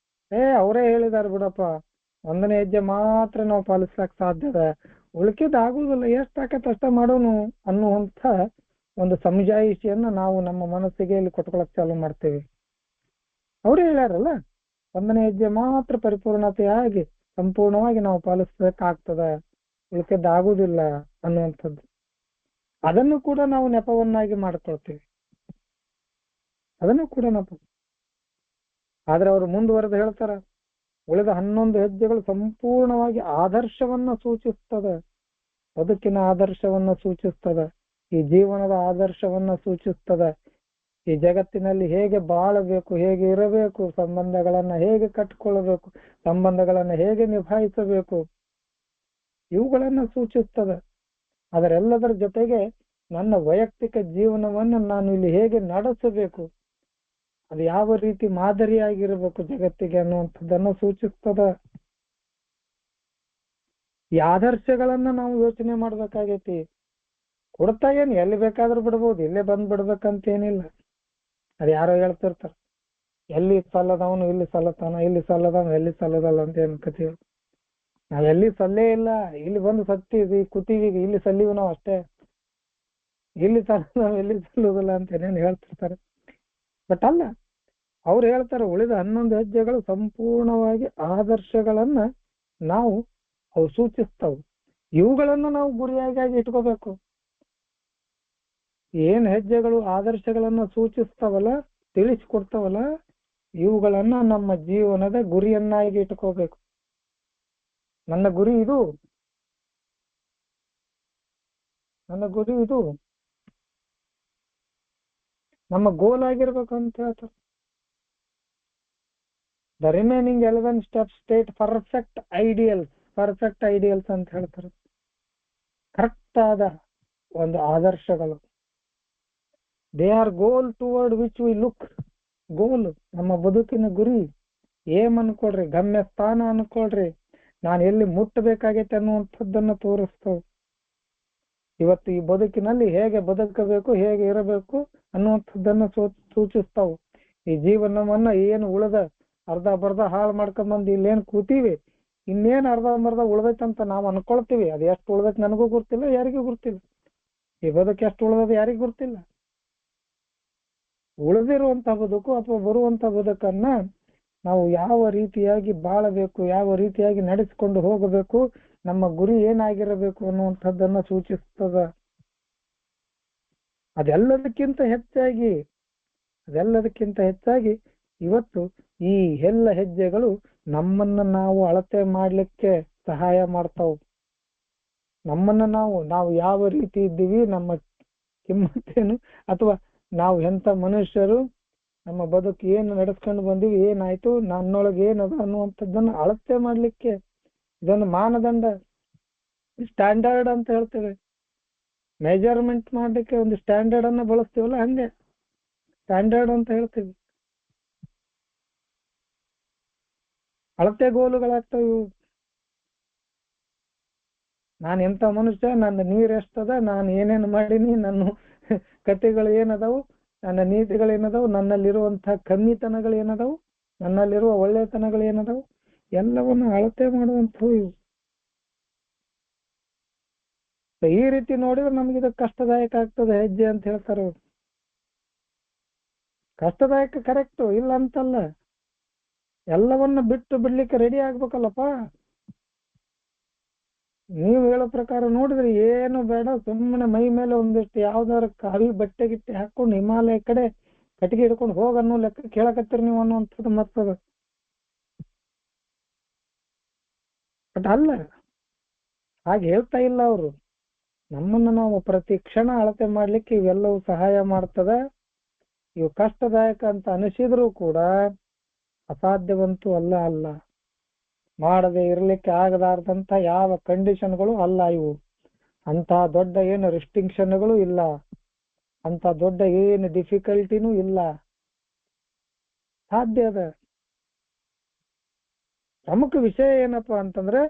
A: ಅವರೇ ಹೇಳಿದಾರೆ ಬಿಡಪ್ಪ, 1ನೇ ಹೆಜ್ಜೆ ಮಾತ್ರ ನಾವು ಪಾಲಿಸ್ಲಕ್ ಸಾಧ್ಯದ, ಉಳ್ಕಿದ್ ಆಗುದಿಲ್ಲ, ಎಷ್ಟಾಕತ್ ಅಷ್ಟ ಮಾಡೋನು ಅನ್ನುವಂಥ ಒಂದು ಸಮಜಾಯಿಷಿಯನ್ನ ನಾವು ನಮ್ಮ ಮನಸ್ಸಿಗೆ ಇಲ್ಲಿ ಕೊಟ್ಕೊಳಕ್ ಚಾಲು ಮಾಡ್ತೇವೆ. ಅವರೇ ಹೇಳ್ಯಾರಲ್ಲ, 1ನೇ ಹೆಜ್ಜೆ ಮಾತ್ರ ಪರಿಪೂರ್ಣತೆಯಾಗಿ ಸಂಪೂರ್ಣವಾಗಿ ನಾವು ಪಾಲಿಸ್ಬೇಕಾಗ್ತದ, ಉಳ್ಕಿದ್ ಆಗುದಿಲ್ಲ ಅನ್ನುವಂಥದ್ದು. ಅದನ್ನು ಕೂಡ ನಾವು ನೆಪವನ್ನಾಗಿ ಮಾಡ್ಕೊಳ್ತೇವೆ, ಅದನ್ನು ಕೂಡ ನೆಪ. ಆದ್ರೆ ಅವರು ಮುಂದುವರೆದು ಹೇಳ್ತಾರ, ಉಳಿದ 11 ಹೆಜ್ಜೆಗಳು ಸಂಪೂರ್ಣವಾಗಿ ಆದರ್ಶವನ್ನ ಸೂಚಿಸ್ತದೆ, ಬದುಕಿನ ಆದರ್ಶವನ್ನ ಸೂಚಿಸ್ತದೆ, ಈ ಜೀವನದ ಆದರ್ಶವನ್ನ ಸೂಚಿಸ್ತದೆ. ಈ ಜಗತ್ತಿನಲ್ಲಿ ಹೇಗೆ ಬಾಳಬೇಕು, ಹೇಗೆ ಇರಬೇಕು, ಸಂಬಂಧಗಳನ್ನ ಹೇಗೆ ಕಟ್ಟಿಕೊಳ್ಳಬೇಕು, ಸಂಬಂಧಗಳನ್ನ ಹೇಗೆ ನಿಭಾಯಿಸಬೇಕು, ಇವುಗಳನ್ನ ಸೂಚಿಸ್ತದೆ. ಅದರೆಲ್ಲದರ ಜೊತೆಗೆ ನನ್ನ ವೈಯಕ್ತಿಕ ಜೀವನವನ್ನು ನಾನು ಇಲ್ಲಿ ಹೇಗೆ ನಡೆಸಬೇಕು, ಅದು ಯಾವ ರೀತಿ ಮಾದರಿಯಾಗಿರ್ಬೇಕು ಜಗತ್ತಿಗೆ ಅನ್ನುವಂಥದ್ದನ್ನ ಸೂಚಿಸ್ತದ. ಈ ಆದರ್ಶಗಳನ್ನ ನಾವು ಯೋಚನೆ ಮಾಡ್ಬೇಕಾಗೈತಿ. ಕೊಡ್ತಾ ಏನ್ ಎಲ್ಲಿ ಬೇಕಾದ್ರೂ ಬಿಡ್ಬೋದು, ಇಲ್ಲೇ ಬಂದ್ ಬಿಡ್ಬೇಕಂತೇನಿಲ್ಲ. ಅದು ಯಾರೋ ಹೇಳ್ತಿರ್ತಾರ, ಎಲ್ಲಿ ಸಲ್ಲದವನು ಇಲ್ಲಿ ಸಲ್ಲತಾನ, ಇಲ್ಲಿ ಸಲ್ಲದವನು ಎಲ್ಲಿ ಸಲ್ಲದಲ್ಲ ಅಂತ ಏನ್ ಕಥೆ. ನಾವೆಲ್ಲಿ ಸಲ್ಲೇ ಇಲ್ಲ, ಇಲ್ಲಿ ಬಂದು ಸತ್ತೀವಿ ಕೂತೀವಿ, ಇಲ್ಲಿ ಸಲ್ಲಿವು ನಾವು ಅಷ್ಟೇ, ಇಲ್ಲಿ ಸಲ್ಲ ಎಲ್ಲಿ ಸಲ್ಲುದಿಲ್ಲ ಅಂತ ಏನೇನು ಹೇಳ್ತಿರ್ತಾರೆ. ಬಟ್ ಅಲ್ಲ, ಅವ್ರು ಹೇಳ್ತಾರೆ ಉಳಿದ 11 ಹೆಜ್ಜೆಗಳು ಸಂಪೂರ್ಣವಾಗಿ ಆದರ್ಶಗಳನ್ನ ಅವು ಸೂಚಿಸ್ತವು. ಇವುಗಳನ್ನ ನಾವು ಗುರಿಯಾಗಿ ಇಟ್ಕೋಬೇಕು. ಏನ್ ಹೆಜ್ಜೆಗಳು ಆದರ್ಶಗಳನ್ನ ಸೂಚಿಸ್ತಾವಲ್ಲ, ತಿಳಿಸಿಕೊಡ್ತಾವಲ್ಲ, ಇವುಗಳನ್ನ ನಮ್ಮ ಜೀವನದ ಗುರಿಯನ್ನಾಗಿ ಇಟ್ಕೋಬೇಕು. ನನ್ನ ಗುರಿ ಇದು, ನಮ್ಮ ಗೋಲ್ ಆಗಿರ್ಬೇಕು ಅಂತ ಹೇಳ್ತಾರೆ. The remaining 11 step state perfect ideals ಅಂತ ಹೇಳ್ತಾರೆ. ಕರೆಕ್ಟ್ ಆದ ಒಂದು ಆದರ್ಶಗಳು. They are goal toward which we look. Goal ನಮ್ಮ ಬದುಕಿನ ಗುರಿ, ಏಮ್ ಅನ್ಕೊಳ್ರಿ, ಗಮ್ಯ ಸ್ಥಾನ ಅನ್ಕೊಳ್ರಿ, ನಾನು ಎಲ್ಲಿ ಮುಟ್ಟಬೇಕಾಗೈತೆ ಅನ್ನುವಂಥದ್ದನ್ನ ತೋರಿಸ್ತವೆ. ಇವತ್ತು ಈ ಬದುಕಿನಲ್ಲಿ ಹೇಗೆ ಬದುಕಬೇಕು, ಹೇಗೆ ಇರಬೇಕು ಅನ್ನುವಂಥದ್ದನ್ನ ಸೂಚಿಸ್ತಾವು. ಈ ಜೀವನವನ್ನ ಏನು ಉಳಿದ ಅರ್ಧ ಬರ್ಧ ಹಾಳು ಮಾಡ್ಕೊಂಬಂದು ಇಲ್ಲೇನ್ ಕೂತೀವಿ, ಇನ್ನೇನ್ ಅರ್ಧ ಉಳ್ದೈತಂತ ನಾವು ಅನ್ಕೊಳ್ತೀವಿ. ಅದು ಎಷ್ಟು ಉಳ್ದೈತ್ ನನಗೂ ಗೊತ್ತಿಲ್ಲ, ಯಾರಿಗೂ ಗೊತ್ತಿಲ್ಲ. ಈ ಬದುಕು ಎಷ್ಟು ಉಳ್ದದ ಯಾರಿಗೂ ಗೊತ್ತಿಲ್ಲ. ಉಳಿದಿರುವಂತ ಬದುಕು ಅಥವಾ ಬರುವಂತ ಬದುಕನ್ನ ನಾವು ಯಾವ ರೀತಿಯಾಗಿ ಬಾಳಬೇಕು, ಯಾವ ರೀತಿಯಾಗಿ ನಡೆಸಿಕೊಂಡು ಹೋಗಬೇಕು, ನಮ್ಮ ಗುರಿ ಏನಾಗಿರಬೇಕು ಅನ್ನುವಂಥದ್ದನ್ನ ಸೂಚಿಸ್ತದ. ಅದೆಲ್ಲದಕ್ಕಿಂತ ಹೆಚ್ಚಾಗಿ ಇವತ್ತು ಈ ಎಲ್ಲ ಹೆಜ್ಜೆಗಳು ನಮ್ಮನ್ನ ನಾವು ಅಳತೆ ಮಾಡ್ಲಿಕ್ಕೆ ಸಹಾಯ ಮಾಡ್ತಾವು. ನಮ್ಮನ್ನ ನಾವು ಯಾವ ರೀತಿ ಇದ್ದೀವಿ, ನಮ್ಮ ಕಿಮ್ಮತ್ತೇನು, ಅಥವಾ ನಾವು ಎಂತ ಮನುಷ್ಯರು, ನಮ್ಮ ಬದುಕು ಏನು ನಡೆಸ್ಕೊಂಡು ಬಂದಿವಿ, ಏನಾಯ್ತು, ನನ್ನೊಳಗೆ ಏನದ ಅನ್ನುವಂಥದ್ದನ್ನ ಅಳತೆ ಮಾಡ್ಲಿಕ್ಕೆ ಇದೊಂದು ಮಾನದಂಡ, ಸ್ಟ್ಯಾಂಡರ್ಡ್ ಅಂತ ಹೇಳ್ತೇವೆ. ಮೆಜರ್ಮೆಂಟ್ ಮಾಡ್ಲಿಕ್ಕೆ ಒಂದು ಸ್ಟ್ಯಾಂಡರ್ಡ್ ಅನ್ನ ಬಳಸ್ತೀವಲ್ಲ, ಹಂಗೆ ಸ್ಟ್ಯಾಂಡರ್ಡ್ ಅಂತ ಹೇಳ್ತೀವಿ. ಅಳತೆ ಗೋಲುಗಳಾಗ್ತವೆ ಇವು. ನಾನು ಎಂತ ಮನುಷ್ಯ, ನನ್ನ ನೀರ್ ಎಷ್ಟದ, ನಾನು ಏನೇನು ಮಾಡೀನಿ, ನನ್ನ ಕಥೆಗಳು ಏನದಾವು, ನನ್ನ ನೀತಿಗಳೇನದಾವು, ನನ್ನಲ್ಲಿರುವಂತಹ ಕಮ್ಮಿತನಗಳು ಏನದಾವು, ನನ್ನಲ್ಲಿರುವ ಒಳ್ಳೆತನಗಳು ಏನದಾವು, ಎಲ್ಲವನ್ನು ಅಳತೆ ಮಾಡುವಂಥವು ಇವು. ಈ ರೀತಿ ನೋಡಿದ್ರೆ ನಮ್ಗಿದು ಕಷ್ಟದಾಯಕ ಆಗ್ತದೆ ಹೆಜ್ಜೆ ಅಂತ ಹೇಳ್ತಾರೆ. ಕಷ್ಟದಾಯಕ ಕರೆಕ್ಟು, ಇಲ್ಲ ಅಂತಲ್ಲ. ಎಲ್ಲವನ್ನ ಬಿಟ್ಟು ಬಿಡ್ಲಿಕ್ಕೆ ರೆಡಿ ಆಗ್ಬೇಕಲ್ಲಪ್ಪ. ನೀವು ಹೇಳೋ ಪ್ರಕಾರ ನೋಡಿದ್ರೆ ಏನು ಬೇಡ, ಸುಮ್ಮನೆ ಮೈ ಮೇಲೆ ಒಂದಿಷ್ಟು ಯಾವ್ದಾರ ಕಾವಿ ಬಟ್ಟೆ ಗಿಟ್ಟೆ ಹಾಕೊಂಡು ಹಿಮಾಲಯ ಕಡೆ ಕಟ್ಟಿಗೆ ಹಿಡ್ಕೊಂಡು ಹೋಗನ್ನೋ ಲೆಕ್ಕ ಕೇಳಕತ್ತೀರಿ ನೀವು ಅನ್ನುವಂಥದ್ದು ಮತ್ತದ. ಬಟ್ ಅಲ್ಲ, ಹಾಗೆ ಹೇಳ್ತಾ ಇಲ್ಲ ಅವರು. ನಮ್ಮನ್ನು ನಾವು ಪ್ರತಿ ಕ್ಷಣ ಅಳತೆ ಮಾಡ್ಲಿಕ್ಕೆ ಇವೆಲ್ಲವೂ ಸಹಾಯ ಮಾಡ್ತದ. ಇವು ಕಷ್ಟದಾಯಕ ಅಂತ ಅನಿಸಿದ್ರು ಕೂಡ ಅಸಾಧ್ಯವಂತೂ ಅಲ್ಲ. ಮಾಡದೆ ಇರ್ಲಿಕ್ಕೆ ಆಗದಾರ್ದಂತ ಯಾವ ಕಂಡೀಷನ್ಗಳು ಅಲ್ಲ ಇವು. ಅಂತ ದೊಡ್ಡ ಏನು ರಿಸ್ಟ್ರಿಕ್ಷನ್ಗಳು ಇಲ್ಲ, ಅಂತ ದೊಡ್ಡ ಏನು ಡಿಫಿಕಲ್ಟಿನೂ ಇಲ್ಲ. ಸಾಧ್ಯ ಅದ. ಪ್ರಮುಖ ವಿಷಯ ಏನಪ್ಪಾ ಅಂತಂದ್ರೆ,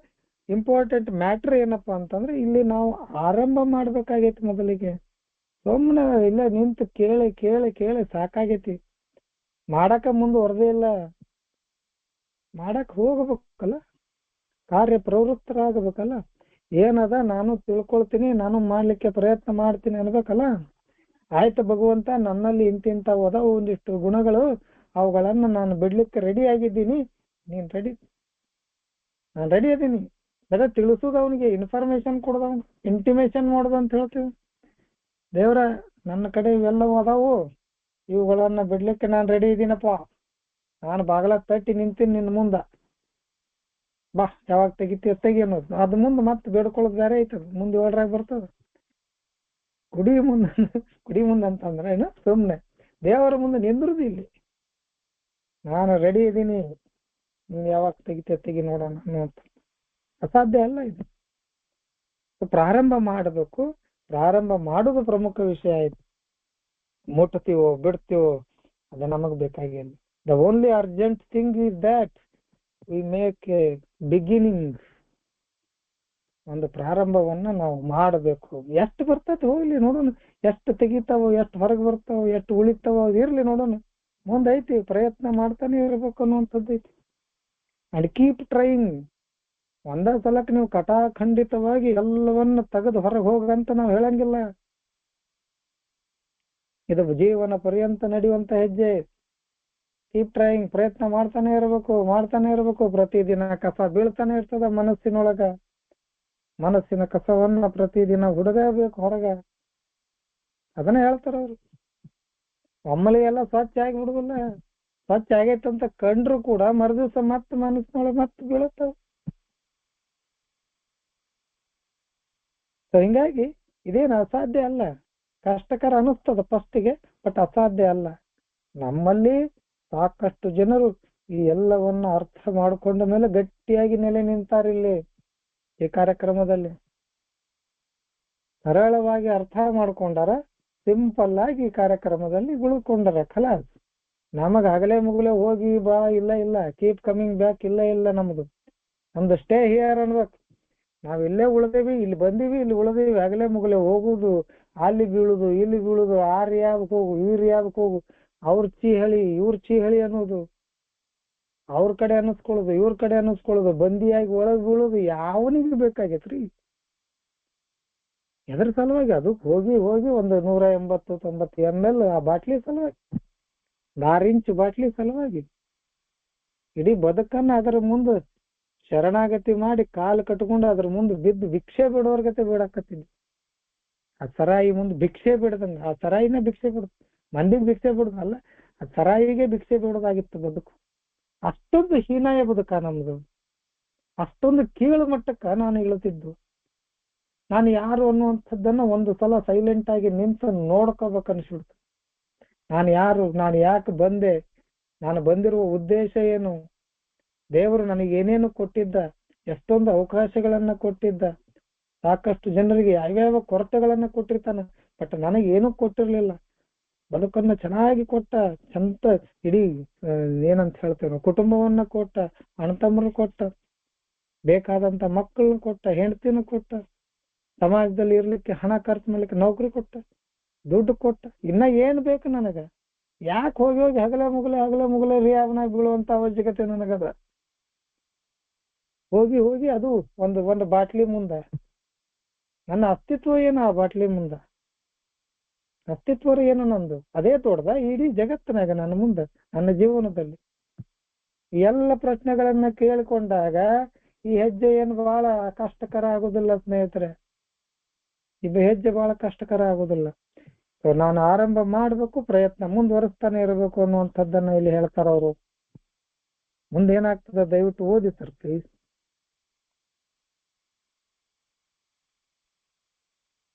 A: ಇಂಪಾರ್ಟೆಂಟ್ ಮ್ಯಾಟ್ರ್ ಏನಪ್ಪಾ ಅಂತಂದ್ರೆ, ಇಲ್ಲಿ ನಾವು ಆರಂಭ ಮಾಡ್ಬೇಕಾಗೈತಿ. ಮೊದಲಿಗೆ ಸುಮ್ಮನೆ ಇಲ್ಲ ನಿಂತು ಕೇಳಿ ಕೇಳಿ ಕೇಳಿ ಸಾಕಾಗೈತಿ. ಮಾಡಕ ಮುಂದುವರೆದೇ ಇಲ್ಲ. ಮಾಡಕ್ ಹೋಗ್ಬೇಕಲ್ಲ, ಕಾರ್ಯ ಪ್ರವೃತ್ತರಾಗಬೇಕಲ್ಲ. ಏನದ ನಾನು ತಿಳ್ಕೊಳ್ತೀನಿ, ನಾನು ಮಾಡ್ಲಿಕ್ಕೆ ಪ್ರಯತ್ನ ಮಾಡ್ತೀನಿ ಅನ್ಬೇಕಲ್ಲ. ಆಯ್ತು ಭಗವಂತ, ನನ್ನಲ್ಲಿ ಇಂತಿಂತ ಒಂದಿಷ್ಟು ಗುಣಗಳು, ಅವುಗಳನ್ನ ನಾನು ಬಿಡ್ಲಿಕ್ಕೆ ರೆಡಿ ಆಗಿದ್ದೀನಿ, ನೀನ್ ರೆಡಿ, ನಾನು ರೆಡಿ ಅದೀನಿ. ಬರೀ ತಿಳಿಸೋದು, ಅವನಿಗೆ ಇನ್ಫಾರ್ಮೇಶನ್ ಕೊಡೋದು, ಇಂಟಿಮೇಶನ್ ಮಾಡೋದು ಅಂತ ಹೇಳ್ತೀವಿ. ದೇವ್ರ, ನನ್ನ ಕಡೆ ಇವೆಲ್ಲವೂ ಅದಾವು, ಇವುಗಳನ್ನ ಬಿಡ್ಲಿಕ್ಕೆ ನಾನು ರೆಡಿ ಇದ್ದೀನಪ್ಪ. ನಾನು ಬಾಗಲ ತಟ್ಟಿ ನಿಂತೀನಿ ನಿನ್ನ ಮುಂದ, ಬಾ ಯಾವಾಗ ತೆಗಿ ಅನ್ನೋದು. ಅದ್ ಮುಂದೆ ಮತ್ತೆ ಬೇಡ್ಕೊಳ್ಳೋದು ಬೇರೆ ಐತದ, ಮುಂದೆ ಓಡ್ರಾಗ ಬರ್ತದ. ಗುಡಿ ಮುಂದೆ ಅಂತಂದ್ರೆ ಏನು, ಸುಮ್ನೆ ದೇವರ ಮುಂದೆ ನಿಂದ್ರದು. ಇಲ್ಲಿ ನಾನು ರೆಡಿ ಇದ್ದೀನಿ, ನೀನ್ ಯಾವಾಗ ತೆಗಿ ನೋಡೋಣ ಅನ್ನುವಂತ. ಅಸಾಧ್ಯ ಅಲ್ಲ ಇದು. ಪ್ರಾರಂಭ ಮಾಡಬೇಕು. ಪ್ರಾರಂಭ ಮಾಡೋದು ಪ್ರಮುಖ ವಿಷಯ ಆಯ್ತು. ಮುಟ್ತೀವೋ ಬಿಡ್ತೀವೋ ಅದು ನಮಗ್ ಬೇಕಾಗಿಲ್ಲ. The only urgent thing is that we make A beginning. ಒಂದು ಪ್ರಾರಂಭವನ್ನ ನಾವು ಮಾಡಬೇಕು. ಎಷ್ಟು ಬರ್ತದೆ ಹೋಗ್ಲಿ ನೋಡೋಣ, ಎಷ್ಟು ತೆಗಿತಾವೋ, ಎಷ್ಟು ಹೊರಗೆ ಬರ್ತಾವೋ, ಎಷ್ಟು ಉಳಿತಾವೋ ಇರ್ಲಿ ನೋಡೋಣ. ಮುಂದೈತಿ, ಪ್ರಯತ್ನ ಮಾಡ್ತಾನೆ ಇರ್ಬೇಕು ಅನ್ನುವಂಥದ್ದು ಐತಿ. And keep trying. ಒಂದೇ ಸಲಕ್ಕೆ ನೀವು ಕಟಾಖಂಡಿತವಾಗಿ ಎಲ್ಲವನ್ನ ತೆಗೆದು ಹೊರಗೆ ಹೋಗಂತ ನಾವು ಹೇಳಂಗಿಲ್ಲ. ಇದು ಜೀವನ ಪರ್ಯಂತ ನಡೆಯುವಂತ ಹೆಜ್ಜೆ. ಕೀಪ್ ಟ್ರೈಯಿಂಗ್, ಪ್ರಯತ್ನ ಮಾಡ್ತಾನೆ ಇರಬೇಕು. ಪ್ರತಿದಿನ ಕಸ ಬೀಳ್ತಾನೆ ಇರ್ತದ ಮನಸ್ಸಿನೊಳಗ. ಮನಸ್ಸಿನ ಕಸವನ್ನ ಪ್ರತಿದಿನ ಹುಡುಗಬೇಕು ಹೊರಗ. ಅದನ್ನ ಹೇಳ್ತಾರ ಅವ್ರು. ಒಮ್ಮಲೆ ಎಲ್ಲ ಸ್ವಚ್ಛ ಆಗಿ ಬಿಡುದಿಲ್ಲ. ಸ್ವಚ್ಛ ಆಗೈತಂತ ಕಂಡ್ರು ಕೂಡ ಮರುದಿವ್ಸ ಮತ್ತೆ ಮನಸ್ಸಿನೊಳಗೆ ಮತ್ತೆ ಬೀಳುತ್ತಾವ. ಹಿಂಗಾಗಿ ಇದೇನು ಅಸಾಧ್ಯ ಅಲ್ಲ. ಕಷ್ಟಕರ ಅನಿಸ್ತದ ಫಸ್ಟಿಗೆ, ಬಟ್ ಅಸಾಧ್ಯ ಅಲ್ಲ. ನಮ್ಮಲ್ಲಿ ಸಾಕಷ್ಟು ಜನರು ಈ ಎಲ್ಲವನ್ನ ಅರ್ಥ ಮಾಡಿಕೊಂಡ ಮೇಲೆ ಗಟ್ಟಿಯಾಗಿ ನೆಲೆ ನಿಂತಾರಿಲ್ಲಿ ಈ ಕಾರ್ಯಕ್ರಮದಲ್ಲಿ. ಸರಳವಾಗಿ ಅರ್ಥ ಮಾಡ್ಕೊಂಡಾರ, ಸಿಂಪಲ್ ಆಗಿ ಈ ಕಾರ್ಯಕ್ರಮದಲ್ಲಿ ಉಳ್ಕೊಂಡಾರ. ಖಲಾಸ್. ನಮಗ ಹಗಲೇ ಮುಗಲೇ ಹೋಗಿ ಬಾ ಇಲ್ಲ, ಕೀಪ್ ಕಮಿಂಗ್ ಬ್ಯಾಕ್ ಇಲ್ಲ. ನಮ್ದು ಸ್ಟೇ ಹಿಯರ್ ಅನ್ಬೇಕು. ನಾವ್ ಇಲ್ಲೇ ಉಳ್ದೇವಿ, ಇಲ್ಲಿ ಬಂದೀವಿ, ಇಲ್ಲಿ ಉಳ್ದೇವಿ. ಹಗಲೇ ಮುಗಲೇ ಹೋಗುದು, ಅಲ್ಲಿ ಬೀಳುದು, ಇಲ್ಲಿ ಬೀಳುದು, ಆ ರಿಯಾಬಕ್ ಹೋಗು, ಈ ರಿಯಾಬಕ್ ಹೋಗು, ಅವ್ರ ಇವ್ರ ಹೇಳಿ ಅನ್ನೋದು, ಅವ್ರ ಕಡೆ ಅನ್ನಿಸ್ಕೊಳ್ಳೋದು, ಇವ್ರ ಕಡೆ ಅನ್ನಿಸ್ಕೊಳ್ಳೋದು, ಬಂದಿಯಾಗಿ ಒಳಗ್ ಬೀಳುದು ಯಾವನಿಗೆ ಬೇಕಾಗೈತ್ರಿ? ಎದ್ರ ಸಲುವಾಗಿ? ಅದು ಹೋಗಿ ಒಂದು 180-90 ml ಆ ಬಾಟ್ಲಿ ಸಲುವಾಗಿ, 6 ಇಂಚ್ ಬಾಟ್ಲಿ ಸಲುವಾಗಿ ಇಡೀ ಬದುಕನ್ನ ಅದರ ಮುಂದೆ ಶರಣಾಗತಿ ಮಾಡಿ ಕಾಲು ಕಟ್ಕೊಂಡು ಅದ್ರ ಮುಂದೆ ಬಿದ್ದು ಭಿಕ್ಷೆ ಬಿಡೋರ್ ಗತೆ ಬಿಡಾಕತ್ತಿದ್ವಿ. ಆ ಸರಾಯಿ ಮುಂದೆ ಭಿಕ್ಷೆ ಬಿಡದಂಗ, ಆ ಸರಾಯಿನ ಭಿಕ್ಷೆ ಬಿಡುದು, ಮಂದಿಗೆ ಭಿಕ್ಷೆ ಬಿಡುದಲ್ಲ, ಆ ಸರಾಯಿಗೆ ಭಿಕ್ಷೆ ಬಿಡೋದಾಗಿತ್ತು ಬದುಕು. ಅಷ್ಟೊಂದು ಹೀನಾಯ ಬದುಕ ನಮ್ದು. ಅಷ್ಟೊಂದು ಕೀಳು ಮಟ್ಟಕ್ಕ ನಾನು ಇಳುತ್ತಿದ್ದು. ನಾನು ಯಾರು ಅನ್ನುವಂಥದ್ದನ್ನ ಒಂದು ಸಲ ಸೈಲೆಂಟ್ ಆಗಿ ನಿಂತು ನೋಡ್ಕೋಬೇಕು ಅನ್ಸ್ಬಿಡ್ತು. ನಾನು ಯಾರು, ನಾನು ಯಾಕೆ ಬಂದೆ, ನಾನು ಬಂದಿರುವ ಉದ್ದೇಶ ಏನು, ದೇವರು ನನಗೆ ಏನೇನು ಕೊಟ್ಟಿದ್ದ, ಎಷ್ಟೊಂದು ಅವಕಾಶಗಳನ್ನ ಕೊಟ್ಟಿದ್ದ, ಸಾಕಷ್ಟು ಜನರಿಗೆ ಯಾವ್ಯಾವ ಕೊರತೆಗಳನ್ನ ಕೊಟ್ಟಿರ್ತಾನೆ, ಬಟ್ ನನಗೇನು ಕೊಟ್ಟಿರ್ಲಿಲ್ಲ. ಬದುಕನ್ನ ಚೆನ್ನಾಗಿ ಕೊಟ್ಟ, ಚಂತ ಇಡೀ ಏನಂತ ಹೇಳ್ತೇವೆ, ಕುಟುಂಬವನ್ನ ಕೊಟ್ಟ, ಅಣ್ಣತಮ್ಮರು ಕೊಟ್ಟ, ಬೇಕಾದಂತ ಮಕ್ಕಳನ್ನ ಕೊಟ್ಟ, ಹೆಂಡತಿನ ಕೊಟ್ಟ, ಸಮಾಜದಲ್ಲಿ ಇರ್ಲಿಕ್ಕೆ ಹಣ ಖರ್ಚು ಮಾಡ್ಲಿಕ್ಕೆ ನೌಕರಿ ಕೊಟ್ಟ, ದುಡ್ಡು ಕೊಟ್ಟ. ಇನ್ನ ಏನ್ ಬೇಕು ನನಗ? ಯಾಕೆ ಹೋಗಿ ಹಗಲ ಮುಗಲೆ ರಿಯಾಬನಾಗಿ ಬೀಳುವಂತ ಅವಶ್ಯಕತೆ ನನಗದ? ಹೋಗಿ ಅದು ಒಂದು ಬಾಟ್ಲಿ ಮುಂದ ನನ್ನ ಅಸ್ತಿತ್ವ ಏನು? ಆ ಬಾಟ್ಲಿ ಮುಂದ ಅಸ್ತಿತ್ವ ಏನು ನಂದು? ಅದೇ ತೋಡ್ದ ಇಡೀ ಜಗತ್ತಿನಾಗ ನನ್ನ ಮುಂದೆ, ನನ್ನ ಜೀವನದಲ್ಲಿ ಎಲ್ಲ ಪ್ರಶ್ನೆಗಳನ್ನ ಕೇಳಿಕೊಂಡಾಗ ಈ ಹೆಜ್ಜೆ ಏನು ಬಹಳ ಕಷ್ಟಕರ ಆಗುದಿಲ್ಲ ಸ್ನೇಹಿತರೆ, ಇದು ಹೆಜ್ಜೆ ಬಹಳ ಕಷ್ಟಕರ ಆಗುದಿಲ್ಲ. ಸೊ ನಾನು ಆರಂಭ ಮಾಡ್ಬೇಕು, ಪ್ರಯತ್ನ ಮುಂದುವರಿಸ್ತಾನೆ ಇರಬೇಕು ಅನ್ನುವಂಥದ್ದನ್ನ ಇಲ್ಲಿ ಹೇಳ್ತಾರ ಅವರು. ಮುಂದೆ ಏನಾಗ್ತದೆ ದಯವಿಟ್ಟು ಓದಿ ಸರ್ ಪ್ಲೀಸ್.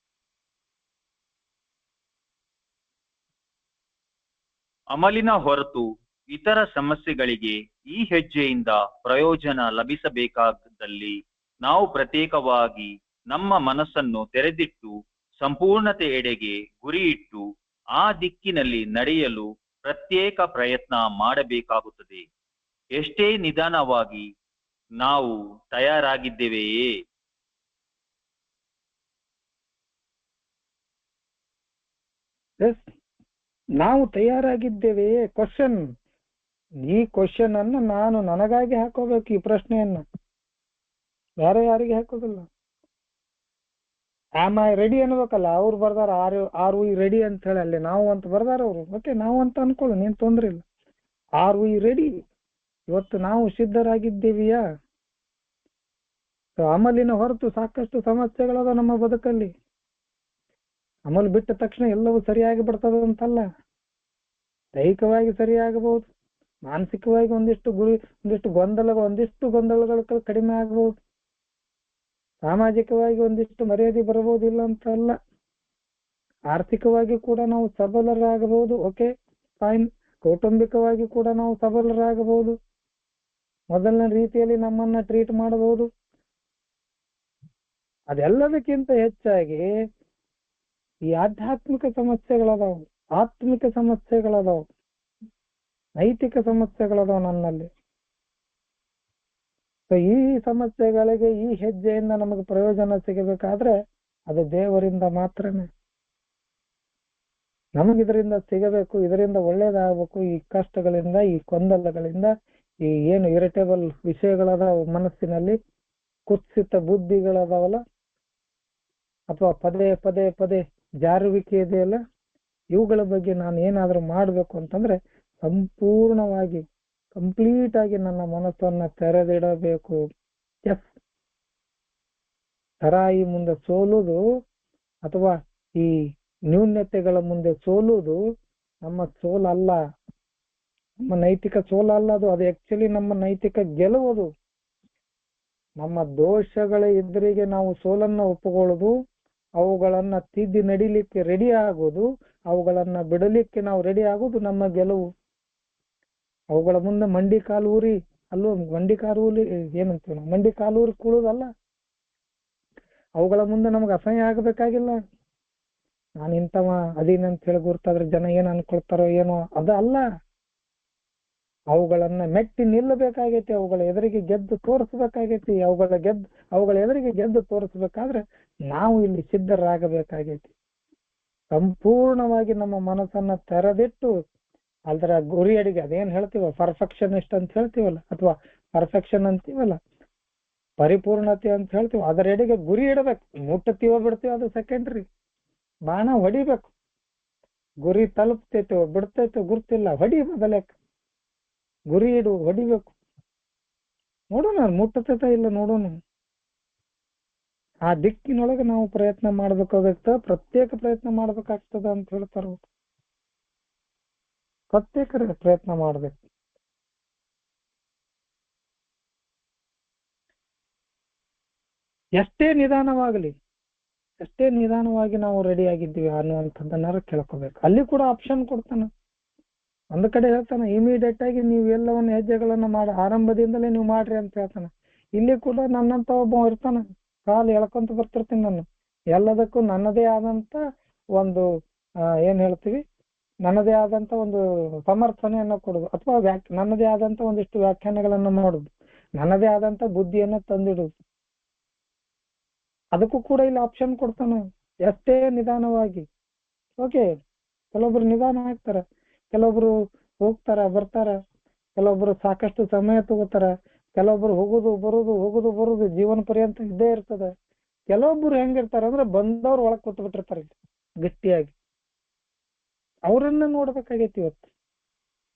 B: ಅಮಲಿನ ಹೊರತು ಇತರ ಸಮಸ್ಯೆಗಳಿಗೆ ಈ ಹೆಜ್ಜೆಯಿಂದ ಪ್ರಯೋಜನ ಲಭಿಸಬೇಕಾದಲ್ಲಿ ನಾವು ಪ್ರತ್ಯೇಕವಾಗಿ ನಮ್ಮ ಮನಸ್ಸನ್ನು ತೆರೆದಿಟ್ಟು ಸಂಪೂರ್ಣತೆ ಎಡೆಗೆ ಗುರಿಯಿಟ್ಟು ಆ ದಿಕ್ಕಿನಲ್ಲಿ ನಡೆಯಲು ಪ್ರತ್ಯೇಕ ಪ್ರಯತ್ನ ಮಾಡಬೇಕಾಗುತ್ತದೆ. ಎಷ್ಟೇ ನಿಧಾನವಾಗಿ ನಾವು ತಯಾರಾಗಿದ್ದೇವೆಯೇ?
A: ಎಸ್, ನಾವು ತಯಾರಾಗಿದ್ದೇವೆಯೇ? ಕ್ವಶನ್. ಈ ಕ್ವಶನ್ ಅನ್ನು ನಾನು ನನಗಾಗಿ ಹಾಕೋಬೇಕು, ಈ ಪ್ರಶ್ನೆಯನ್ನ ಬೇರೆ ಯಾರಿಗೆ ಹಾಕೋದಿಲ್ಲ. ಆಮ್ ಐ ರೆಡಿ ಅನ್ಬೇಕಲ್ಲ, ಅವ್ರು ಬರ್ದಾರ ಆರ್ ವಿ ರೆಡಿ ಅಂತ ಹೇಳಿ, ಅಲ್ಲಿ ನಾವು ಅಂತ ಬರ್ದಾರ ಅವರು. ಓಕೆ, ನಾವು ಅಂತ ಅನ್ಕೊಳ್ಳಿ, ನೀನ್ ತೊಂದ್ರೆ ಇಲ್ಲ. Are we ready? ಇವತ್ತು ನಾವು ಸಿದ್ಧರಾಗಿದ್ದೀವಿಯಾ? ಅಮಲಿನ ಹೊರತು ಸಾಕಷ್ಟು ಸಮಸ್ಯೆಗಳದ ನಮ್ಮ ಬದುಕಲ್ಲಿ. ಅಮಲ್ ಬಿಟ್ಟ ತಕ್ಷಣ ಎಲ್ಲವೂ ಸರಿಯಾಗಿ ಬಿಡ್ತದ ಅಂತಲ್ಲ. ದೈಹಿಕವಾಗಿ ಸರಿಯಾಗಬಹುದು, ಮಾನಸಿಕವಾಗಿ ಒಂದಿಷ್ಟು ಗೊಂದಲಗಳು ಕಡಿಮೆ ಆಗಬಹುದು, ಸಾಮಾಜಿಕವಾಗಿ ಒಂದಿಷ್ಟು ಮರ್ಯಾದೆ ಬರಬಹುದಿಲ್ಲ ಅಂತಲ್ಲ, ಆರ್ಥಿಕವಾಗಿ ಕೂಡ ನಾವು ಸಬಲರಾಗಬಹುದು. Okay fine. ಕೌಟುಂಬಿಕವಾಗಿ ಕೂಡ ನಾವು ಸಬಲರಾಗಬಹುದು, ಮೊದಲನೇ ರೀತಿಯಲ್ಲಿ ನಮ್ಮನ್ನ ಟ್ರೀಟ್ ಮಾಡಬಹುದು. ಅದೆಲ್ಲದಕ್ಕಿಂತ ಹೆಚ್ಚಾಗಿ ಈ ಆಧ್ಯಾತ್ಮಿಕ ಸಮಸ್ಯೆಗಳದಾವು, ಆತ್ಮಿಕ ಸಮಸ್ಯೆಗಳದಾವು, ನೈತಿಕ ಸಮಸ್ಯೆಗಳದಾವು ನನ್ನಲ್ಲಿ. ಈ ಸಮಸ್ಯೆಗಳಿಗೆ ಈ ಹೆಜ್ಜೆಯಿಂದ ನಮಗೆ ಪ್ರಯೋಜನ ಸಿಗಬೇಕಾದ್ರೆ ಅದು ದೇವರಿಂದ ಮಾತ್ರನೇ. ನಮಗಿದರಿಂದ ಸಿಗಬೇಕು, ಇದರಿಂದ ಒಳ್ಳೇದಾಗಬೇಕು. ಈ ಕಷ್ಟಗಳಿಂದ, ಈ ಗೊಂದಲಗಳಿಂದ, ಈ ಏನು ಇರಿಟೇಬಲ್ ವಿಷಯಗಳದಾವ ಮನಸ್ಸಿನಲ್ಲಿ, ಕುತ್ಸಿತ ಬುದ್ಧಿಗಳದಾವಲ್ಲ, ಅಥವಾ ಪದೇ ಪದೇ ಪದೇ ಜಾರುವಿಕೆ ಇದೆಯಲ್ಲ, ಇವುಗಳ ಬಗ್ಗೆ ನಾನು ಏನಾದ್ರೂ ಮಾಡ್ಬೇಕು ಅಂತಂದ್ರೆ ಸಂಪೂರ್ಣವಾಗಿ ಕಂಪ್ಲೀಟ್ ಆಗಿ ನನ್ನ ಮನಸ್ಸನ್ನ ತೆರೆದಿಡಬೇಕು. ಎಸ್, ತರಾಯಿ ಮುಂದೆ ಸೋಲುವುದು ಅಥವಾ ಈ ನ್ಯೂನ್ಯತೆಗಳ ಮುಂದೆ ಸೋಲುವುದು ನಮ್ಮ ಸೋಲಲ್ಲ, ನಮ್ಮ ನೈತಿಕ ಸೋಲಲ್ಲ. ಅದು ಆಕ್ಚುಲಿ ನಮ್ಮ ನೈತಿಕ ಗೆಲುವುದು. ನಮ್ಮ ದೋಷಗಳ ಎದುರಿಗೆ ನಾವು ಸೋಲನ್ನ ಒಪ್ಪಿಕೊಳ್ಳೋದು, ಅವುಗಳನ್ನ ತಿದ್ದಿ ನಡಿಲಿಕ್ಕೆ ರೆಡಿ ಆಗೋದು, ಅವುಗಳನ್ನ ಬಿಡಲಿಕ್ಕೆ ನಾವು ರೆಡಿ ಆಗೋದು ನಮ್ಮ ಗೆಲುವು. ಅವುಗಳ ಮುಂದೆ ಮಂಡಿ ಕಾಲೂರಿ ಏನಂತೀವಿ ನಾವು, ಮಂಡಿ ಕಾಲೂರಿ ಕೂಳುದಲ್ಲ. ಅವುಗಳ ಮುಂದೆ ನಮ್ಗೆ ಅಸಹ್ಯ ಆಗಬೇಕಾಗಿಲ್ಲ. ನಾನು ಇಂಥವ ಅದೇನಂತ ಹೇಳಿ ಗುರ್ತಾದ್ರೆ ಜನ ಏನ್ ಅನ್ಕೊಳ್ತಾರೋ ಏನೋ, ಅದು ಅಲ್ಲ. ಅವುಗಳನ್ನ ಮೆಟ್ಟಿ ನಿಲ್ಲಬೇಕಾಗೈತಿ, ಅವುಗಳ ಎದುರಿಗೆ ಗೆದ್ದು ತೋರಿಸ್ಬೇಕಾಗೈತಿ. ಅವುಗಳ ಎದುರಿಗೆ ಗೆದ್ದು ತೋರಿಸ್ಬೇಕಾದ್ರೆ ನಾವು ಇಲ್ಲಿ ಸಿದ್ಧರಾಗಬೇಕಾಗೈತಿ. ಸಂಪೂರ್ಣವಾಗಿ ನಮ್ಮ ಮನಸ್ಸನ್ನ ತೆರೆದಿಟ್ಟು ಅದರ ಗುರಿಯಡಿಗೆ, ಅದೇನ್ ಹೇಳ್ತೀವ ಪರ್ಫೆಕ್ಷನಿಸ್ಟ್ ಅಂತ ಹೇಳ್ತೀವಲ್ಲ, ಅಥವಾ ಪರ್ಫೆಕ್ಷನ್ ಅಂತೀವಲ್ಲ, ಪರಿಪೂರ್ಣತೆ ಅಂತ ಹೇಳ್ತೀವಿ, ಅದರೆಡೆಗೆ ಗುರಿ ಇಡಬೇಕು. ಮುಟ್ಟತೀವೋ ಬಿಡ್ತೀವೋ ಅದು ಸೆಕೆಂಡ್ರಿ. ಬಾಣ ಹೊಡಿಬೇಕು. ಗುರಿ ತಲುಪ್ತೈತೋ ಬಿಡ್ತೈತೋ ಗುರ್ತಿಲ್ಲ, ಹೊಡಿ ಬದಲಕ್ಕೆ. ಗುರಿ ಇಡು, ಹೊಡಿಬೇಕು. ನೋಡೋಣ ಮುಟ್ಟತೈತ ಇಲ್ಲ ನೋಡೋಣ. ಆ ದಿಕ್ಕಿನೊಳಗೆ ನಾವು ಪ್ರಯತ್ನ ಮಾಡ್ಬೇಕಾಗತ್ತ, ಪ್ರತ್ಯೇಕ ಪ್ರಯತ್ನ ಮಾಡ್ಬೇಕಾಗ್ತದ ಅಂತ ಹೇಳ್ತಾರ. ಪ್ರತ್ಯೇಕ ಪ್ರಯತ್ನ ಮಾಡ್ಬೇಕು. ಎಷ್ಟೇ ನಿಧಾನವಾಗಿ ನಾವು ರೆಡಿ ಆಗಿದ್ದೀವಿ ಅನ್ನುವಂಥದ್ದನ್ನಾರು ಕೇಳ್ಕೋಬೇಕು. ಅಲ್ಲಿ ಕೂಡ ಆಪ್ಷನ್ ಕೊಡ್ತಾನ. ಒಂದು ಕಡೆ ಹೇಳ್ತಾನೆ ಇಮಿಡಿಯೇಟ್ ಆಗಿ ನೀವು ಎಲ್ಲವನ್ನ ಹೆಜ್ಜೆಗಳನ್ನ ಆರಂಭದಿಂದಲೇ ನೀವು ಮಾಡ್ರಿ ಅಂತ ಹೇಳ್ತಾನೆ. ಇಲ್ಲಿ ಕೂಡ ನನ್ನಂತ ಒಬ್ಬ ಇರ್ತಾನ, ಕಾಲು ಎಳ್ಕೊಂತ ಬರ್ತಿರ್ತೀನಿ ನಾನು. ಎಲ್ಲದಕ್ಕೂ ನನ್ನದೇ ಆದಂತ ಒಂದು ಏನ್ ಹೇಳ್ತೀವಿ, ನನ್ನದೇ ಆದಂತ ಒಂದು ಸಮರ್ಥನೆಯನ್ನ ಕೊಡುದು, ಅಥವಾ ನನ್ನದೇ ಆದಂತ ಒಂದಿಷ್ಟು ವ್ಯಾಖ್ಯಾನಗಳನ್ನ ಮಾಡುದು, ನನ್ನದೇ ಆದಂತ ಬುದ್ಧಿಯನ್ನ ತಂದಿಡುದು. ಅದಕ್ಕೂ ಕೂಡ ಇಲ್ಲಿ ಆಪ್ಷನ್ ಕೊಡ್ತಾನ, ಎಷ್ಟೇ ನಿಧಾನವಾಗಿ. ಓಕೆ, ಕೆಲವೊಬ್ರು ನಿಧಾನ ಆಗ್ತಾರ, ಕೆಲವೊಬ್ರು ಹೋಗ್ತಾರ ಬರ್ತಾರ, ಕೆಲವೊಬ್ರು ಸಾಕಷ್ಟು ಸಮಯ ತಗೋತಾರ, ಕೆಲವೊಬ್ರು ಹೋಗುದು ಬರುದು ಜೀವನ ಪರ್ಯಂತ ಇದ್ದೇ ಇರ್ತದೆ. ಕೆಲವೊಬ್ರು ಹೆಂಗಿರ್ತಾರ ಅಂದ್ರೆ ಬಂದವ್ರು ಒಳಗ್ ಕೂತ್ ಬಿಟ್ಟಿರ್ತಾರೆ ಗಟ್ಟಿಯಾಗಿ. ಅವ್ರನ್ನ ನೋಡ್ಬೇಕಾಗೈತಿ ಇವತ್ತು.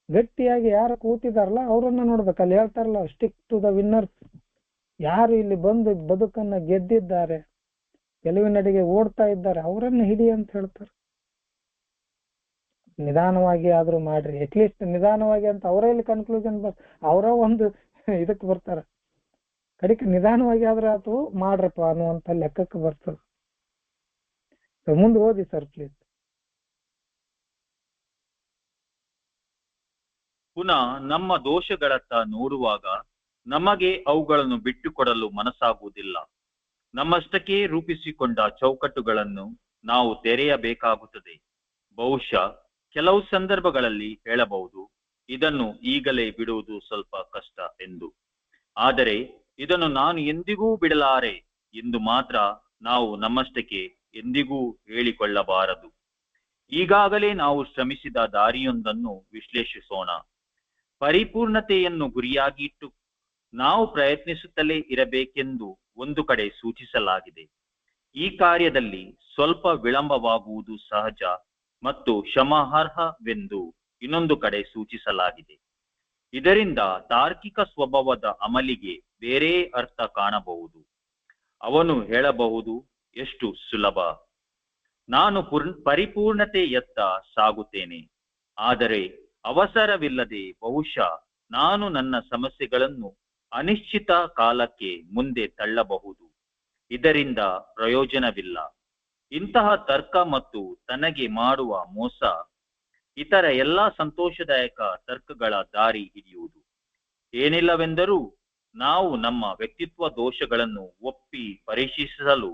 A: ಗಟ್ಟಿಯಾಗಿ ಯಾರು ಕೂತಿದಾರಲ್ಲ ಅವ್ರನ್ನ ನೋಡ್ಬೇಕು. ಅಲ್ಲಿ ಹೇಳ್ತಾರಲ್ಲ, ಸ್ಟಿಕ್ ಟು ದ ವಿನ್ನರ್ಸ್. ಯಾರು ಇಲ್ಲಿ ಬಂದು ಬದುಕನ್ನ ಗೆದ್ದಿದ್ದಾರೆ, ಗೆಲುವಿನಡೆಗೆ ಓಡ್ತಾ ಇದ್ದಾರೆ, ಅವರನ್ನು ಹಿಡಿ ಅಂತ ಹೇಳ್ತಾರೆ. ನಿಧಾನವಾಗಿ ಆದ್ರೂ ಮಾಡ್ರಿ, ಅಟ್ಲೀಸ್ಟ್ ನಿಧಾನವಾಗಿ ಅಂತ ಅವರೇ ಇಲ್ಲಿ ಕನ್ಕ್ಲೂಷನ್ ಅವರ ಒಂದು ಇದಕ್ಕೆ ಬರ್ತಾರ. ಕಡಿಕೆ ನಿಧಾನವಾಗಿ ಆದ್ರೆ ಆತು ಮಾಡ್ರಪ್ಪ ಅನ್ನುವಂತ ಲೆಕ್ಕಕ್ಕೆ ಬರ್ತದೆ. ಮುಂದೆ ಓದಿ ಸರ್ ಪ್ಲೀಸ್.
B: ಪುನಃ ನಮ್ಮ ದೋಷಗಳತ್ತ ನೋಡುವಾಗ ನಮಗೆ ಅವುಗಳನ್ನು ಬಿಟ್ಟುಕೊಡಲು ಮನಸ್ಸಾಗುವುದಿಲ್ಲ. ನಮ್ಮಷ್ಟಕ್ಕೆ ರೂಪಿಸಿಕೊಂಡ ಚೌಕಟ್ಟುಗಳನ್ನು ನಾವು ತೆರೆಯಬೇಕಾಗುತ್ತದೆ. ಬಹುಶಃ ಕೆಲವು ಸಂದರ್ಭಗಳಲ್ಲಿ ಹೇಳಬಹುದು, ಇದನ್ನು ಈಗಲೇ ಬಿಡುವುದು ಸ್ವಲ್ಪ ಕಷ್ಟ ಎಂದು. ಆದರೆ ಇದನ್ನು ನಾನು ಎಂದಿಗೂ ಬಿಡಲಾರೆ ಎಂದು ಮಾತ್ರ ನಾವು ನಮ್ಮಷ್ಟಕ್ಕೆ ಎಂದಿಗೂ ಹೇಳಿಕೊಳ್ಳಬಾರದು. ಈಗಾಗಲೇ ನಾವು ಶ್ರಮಿಸಿದ ದಾರಿಯೊಂದನ್ನು ವಿಶ್ಲೇಷಿಸೋಣ. ಪರಿಪೂರ್ಣತೆಯನ್ನು ಗುರಿಯಾಗಿ ಇಟ್ಟು ನಾವು ಪ್ರಯತ್ನಿಸುತ್ತಲೇ ಇರಬೇಕೆಂದು ಒಂದು ಕಡೆ ಸೂಚಿಸಲಾಗಿದೆ. ಈ ಕಾರ್ಯದಲ್ಲಿ ಸ್ವಲ್ಪ ವಿಳಂಬವಾಗುವುದು ಸಹಜ ಮತ್ತು ಕ್ಷಮಾರ್ಹವೆಂದು ಇನ್ನೊಂದು ಕಡೆ ಸೂಚಿಸಲಾಗಿದೆ. ಇದರಿಂದ ತಾರ್ಕಿಕ ಸ್ವಭಾವದ ಅಮಲಿಗೆ ಬೇರೆ ಅರ್ಥ ಕಾಣಬಹುದು. ಅವನು ಹೇಳಬಹುದು, ಎಷ್ಟು ಸುಲಭ, ನಾನು ಪರಿಪೂರ್ಣತೆಯತ್ತ ಸಾಗುತ್ತೇನೆ, ಆದರೆ ಅವಸರವಿಲ್ಲದೆ ಬಹುಶಃ ನಾನು ನನ್ನ ಸಮಸ್ಯೆಗಳನ್ನು ಅನಿಶ್ಚಿತ ಕಾಲಕ್ಕೆ ಮುಂದೆ ತಳ್ಳಬಹುದು. ಇದರಿಂದ ಪ್ರಯೋಜನವಿಲ್ಲ. ಇಂತಹ ತರ್ಕ ಮತ್ತು ತನಗೆ ಮಾಡುವ ಮೋಸ ಇತರ ಎಲ್ಲಾ ಸಂತೋಷದಾಯಕ ತರ್ಕಗಳ ದಾರಿ ಹಿಡಿಯುವುದು. ಏನಿಲ್ಲವೆಂದರೂ ನಾವು ನಮ್ಮ ವ್ಯಕ್ತಿತ್ವ ದೋಷಗಳನ್ನು ಒಪ್ಪಿ ಪರೀಕ್ಷಿಸಲು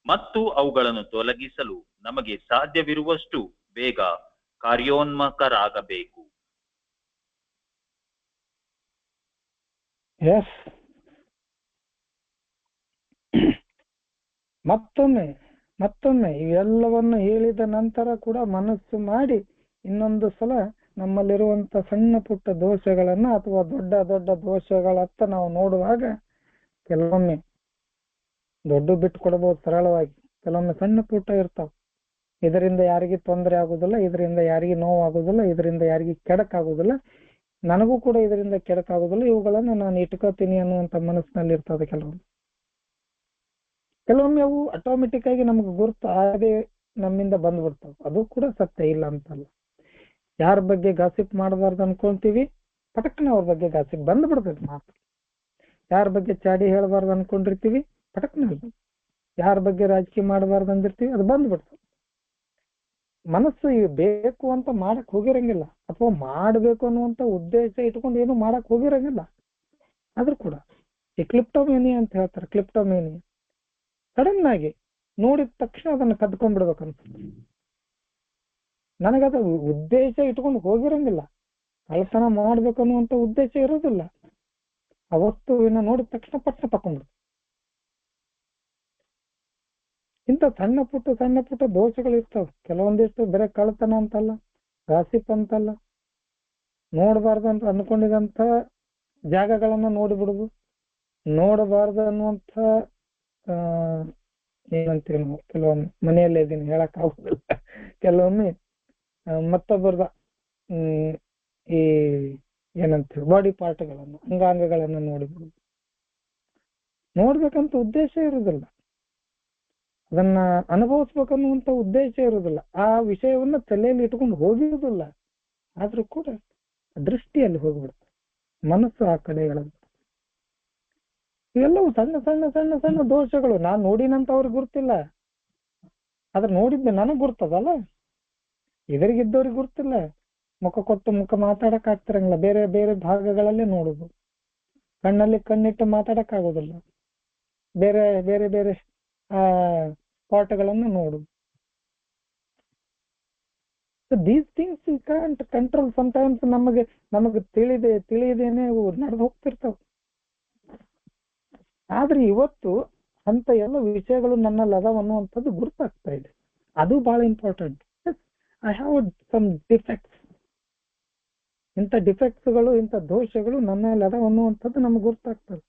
B: ಮತ್ತು ಅವುಗಳನ್ನು ತೊಲಗಿಸಲು ನಮಗೆ ಸಾಧ್ಯವಿರುವಷ್ಟು ಬೇಗ ಕಾರ್ಯೋನ್ಮುಖರಾಗಬೇಕು.
A: ಎಸ್, ಮತ್ತೊಮ್ಮೆ ಇವೆಲ್ಲವನ್ನು ಹೇಳಿದ ನಂತರ ಕೂಡ ಮನಸ್ಸು ಮಾಡಿ ಇನ್ನೊಂದು ಸಲ ನಮ್ಮಲ್ಲಿರುವಂತ ಸಣ್ಣ ಪುಟ್ಟ ದೋಷಗಳನ್ನ ಅಥವಾ ದೊಡ್ಡ ದೊಡ್ಡ ದೋಷಗಳತ್ತ ನಾವು ನೋಡುವಾಗ ಕೆಲವೊಮ್ಮೆ ದೊಡ್ಡ ಬಿಟ್ಟು ಕೊಡಬಹುದು ಸರಳವಾಗಿ, ಕೆಲವೊಮ್ಮೆ ಸಣ್ಣ ಪುಟ್ಟ ಇರ್ತಾವ. ಇದರಿಂದ ಯಾರಿಗೆ ತೊಂದರೆ ಆಗುದಿಲ್ಲ, ಇದರಿಂದ ಯಾರಿಗೆ ನೋವು ಆಗುದಿಲ್ಲ, ಇದರಿಂದ ಯಾರಿಗೆ ಕೆಡಕಾಗುದಿಲ್ಲ, ನನಗೂ ಕೂಡ ಇದರಿಂದ ಕೆಡಕಾಗುದಿಲ್ಲ, ಇವುಗಳನ್ನ ನಾನು ಇಟ್ಕೋತೀನಿ ಅನ್ನುವಂತ ಮನಸ್ಸಿನಲ್ಲಿ ಇರ್ತದೆ. ಕೆಲವೊಮ್ಮೆ ಅವು ಆಟೋಮೆಟಿಕ್ ಆಗಿ ನಮ್ಗೆ ಗುರುತು ಆಗದೆ ನಮ್ಮಿಂದ ಬಂದ್ಬಿಡ್ತಾವ. ಅದು ಕೂಡ ಸತ್ಯ ಇಲ್ಲ ಅಂತಲ್ಲ. ಯಾರ ಬಗ್ಗೆ ಗಾಸಿಪ್ ಮಾಡಬಾರ್ದು ಅನ್ಕೊಂತೀವಿ, ಪಟಕ್ನ ಅವ್ರ ಬಗ್ಗೆ ಗಾಸಿಪ್ ಬಂದ್ಬಿಡ್ತದೆ ಮಾತು. ಯಾರ ಬಗ್ಗೆ ಚಾಡಿ ಹೇಳಬಾರ್ದು ಅನ್ಕೊಂಡಿರ್ತೀವಿ, ಪಟಕ್ನ ಯಾರ ಬಗ್ಗೆ ರಾಜಕೀಯ ಮಾಡಬಾರ್ದು ಅಂದಿರ್ತೀವಿ, ಅದು ಬಂದ್ಬಿಡ್ತದೆ. ಮನಸ್ಸು ಬೇಕು ಅಂತ ಮಾಡಕ್ ಹೋಗಿರಂಗಿಲ್ಲ, ಅಥವಾ ಮಾಡ್ಬೇಕು ಅನ್ನುವಂತ ಉದ್ದೇಶ ಇಟ್ಕೊಂಡು ಏನು ಮಾಡಕ್ ಹೋಗಿರಂಗಿಲ್ಲ. ಆದ್ರೂ ಕೂಡ ಈ ಕ್ಲಿಪ್ಟೋಮೇನಿಯಾ ಅಂತ ಹೇಳ್ತಾರೆ. ಕ್ಲಿಪ್ಟೋಮೇನಿಯಾ ಸಡನ್ ಆಗಿ ನೋಡಿದ ತಕ್ಷಣ ಅದನ್ನ ಕದ್ಕೊಂಡ್ಬಿಡ್ಬೇಕು ಅನ್ಸುತ್ತೆ. ನನಗದ ಉದ್ದೇಶ ಇಟ್ಕೊಂಡು ಹೋಗಿರಂಗಿಲ್ಲ, ಕಳ್ತನ ಮಾಡ್ಬೇಕು ಅನ್ನುವಂತ ಉದ್ದೇಶ ಇರೋದಿಲ್ಲ. ಆ ವಸ್ತುವಿನ ನೋಡಿದ ತಕ್ಷಣ ಪಟ್ಟ ತಕೊಂಡ್ಬಿಡ್ತು. ಇಂಥ ಸಣ್ಣ ಪುಟ್ಟ ದೋಷಗಳು ಇರ್ತಾವ. ಕೆಲವೊಂದಿಷ್ಟು ಬರೀ ಕಳ್ತನ ಅಂತಲ್ಲ, ಗಾಸಿಪ್ ಅಂತಲ್ಲ, ನೋಡಬಾರ್ದು ಅಂತ ಅನ್ಕೊಂಡಿದಂತ ಜಾಗಗಳನ್ನ ನೋಡಿಬಿಡುದು, ನೋಡಬಾರ್ದು ಅನ್ನುವಂಥ ಏನಂತೀವಿ ನಾವು, ಕೆಲವೊಮ್ಮೆ ಮನೆಯಲ್ಲೇ ಇದೀನಿ ಹೇಳಕ್ ಆಗುದಿಲ್ಲ, ಕೆಲವೊಮ್ಮೆ ಮತ್ತೊಬ್ಬರದ ಈ ಏನಂತೀವಿ ಬಾಡಿ ಪಾರ್ಟ್ಗಳನ್ನ, ಅಂಗಾಂಗಗಳನ್ನ ನೋಡಿಬಿಡುದು. ನೋಡ್ಬೇಕಂತ ಉದ್ದೇಶ ಇರುದಿಲ್ಲ, ಅದನ್ನ ಅನುಭವಿಸ್ಬೇಕನ್ನುವಂತ ಉದ್ದೇಶ ಇರುದಿಲ್ಲ, ಆ ವಿಷಯವನ್ನ ತಲೆಯಲ್ಲಿ ಇಟ್ಕೊಂಡು ಹೋಗಿರುವುದಿಲ್ಲ. ಆದ್ರೂ ಕೂಡ ದೃಷ್ಟಿಯಲ್ಲಿ ಹೋಗ್ಬಿಡುತ್ತೆ, ಮನಸ್ಸು ಆ ಕಡೆ ಹೇಳುತ್ತೆ. ಇವೆಲ್ಲವೂ ಸಣ್ಣ ಸಣ್ಣ ಸಣ್ಣ ಸಣ್ಣ ದೋಷಗಳು. ನಾನ್ ನೋಡಿನಂತ ಅವ್ರಿಗೆ ಗುರ್ತಿಲ್ಲ, ಆದ್ರೆ ನೋಡಿದ್ದೆ ನನಗ್ ಗುರ್ತದಲ್ಲ, ಎದುರಿಗಿದ್ದವ್ರಿಗೆ ಗುರ್ತಿಲ್ಲ. ಮುಖ ಕೊಟ್ಟು ಮುಖ ಮಾತಾಡಕ್ ಆಗ್ತಿರಂಗಿಲ್ಲ, ಬೇರೆ ಬೇರೆ ಭಾಗಗಳಲ್ಲೇ ನೋಡುದು. ಕಣ್ಣಲ್ಲಿ ಕಣ್ಣಿಟ್ಟು ಮಾತಾಡಕ್ ಆಗೋದಿಲ್ಲ, ಬೇರೆ ಬೇರೆ ಬೇರೆ ಪಾಠಗಳನ್ನ ನೋಡುದು. These things you can't control. Sometimes ನಮಗೆ ತಿಳಿದೇನೆ ನಡೆದು ಹೋಗ್ತಿರ್ತಾವ. ಆದ್ರೆ ಇವತ್ತು ಅಂತ ಎಲ್ಲ ವಿಷಯಗಳು ನನ್ನಲ್ಲಿ ಅದಾವ ಅನ್ನುವಂಥದ್ದು ಗುರ್ತಾಗ್ತಾ ಇದೆ. ಅದು ಬಹಳ important. I have some defects. ಇಂಥ ಡಿಫೆಕ್ಟ್ಸ್ಗಳು, ಇಂಥ ದೋಷಗಳು ನನ್ನಲ್ಲಿ ಅದಾವ ಅನ್ನುವಂಥದ್ದು ನಮ್ಗೆ ಗುರ್ತಾಗ್ತದೆ.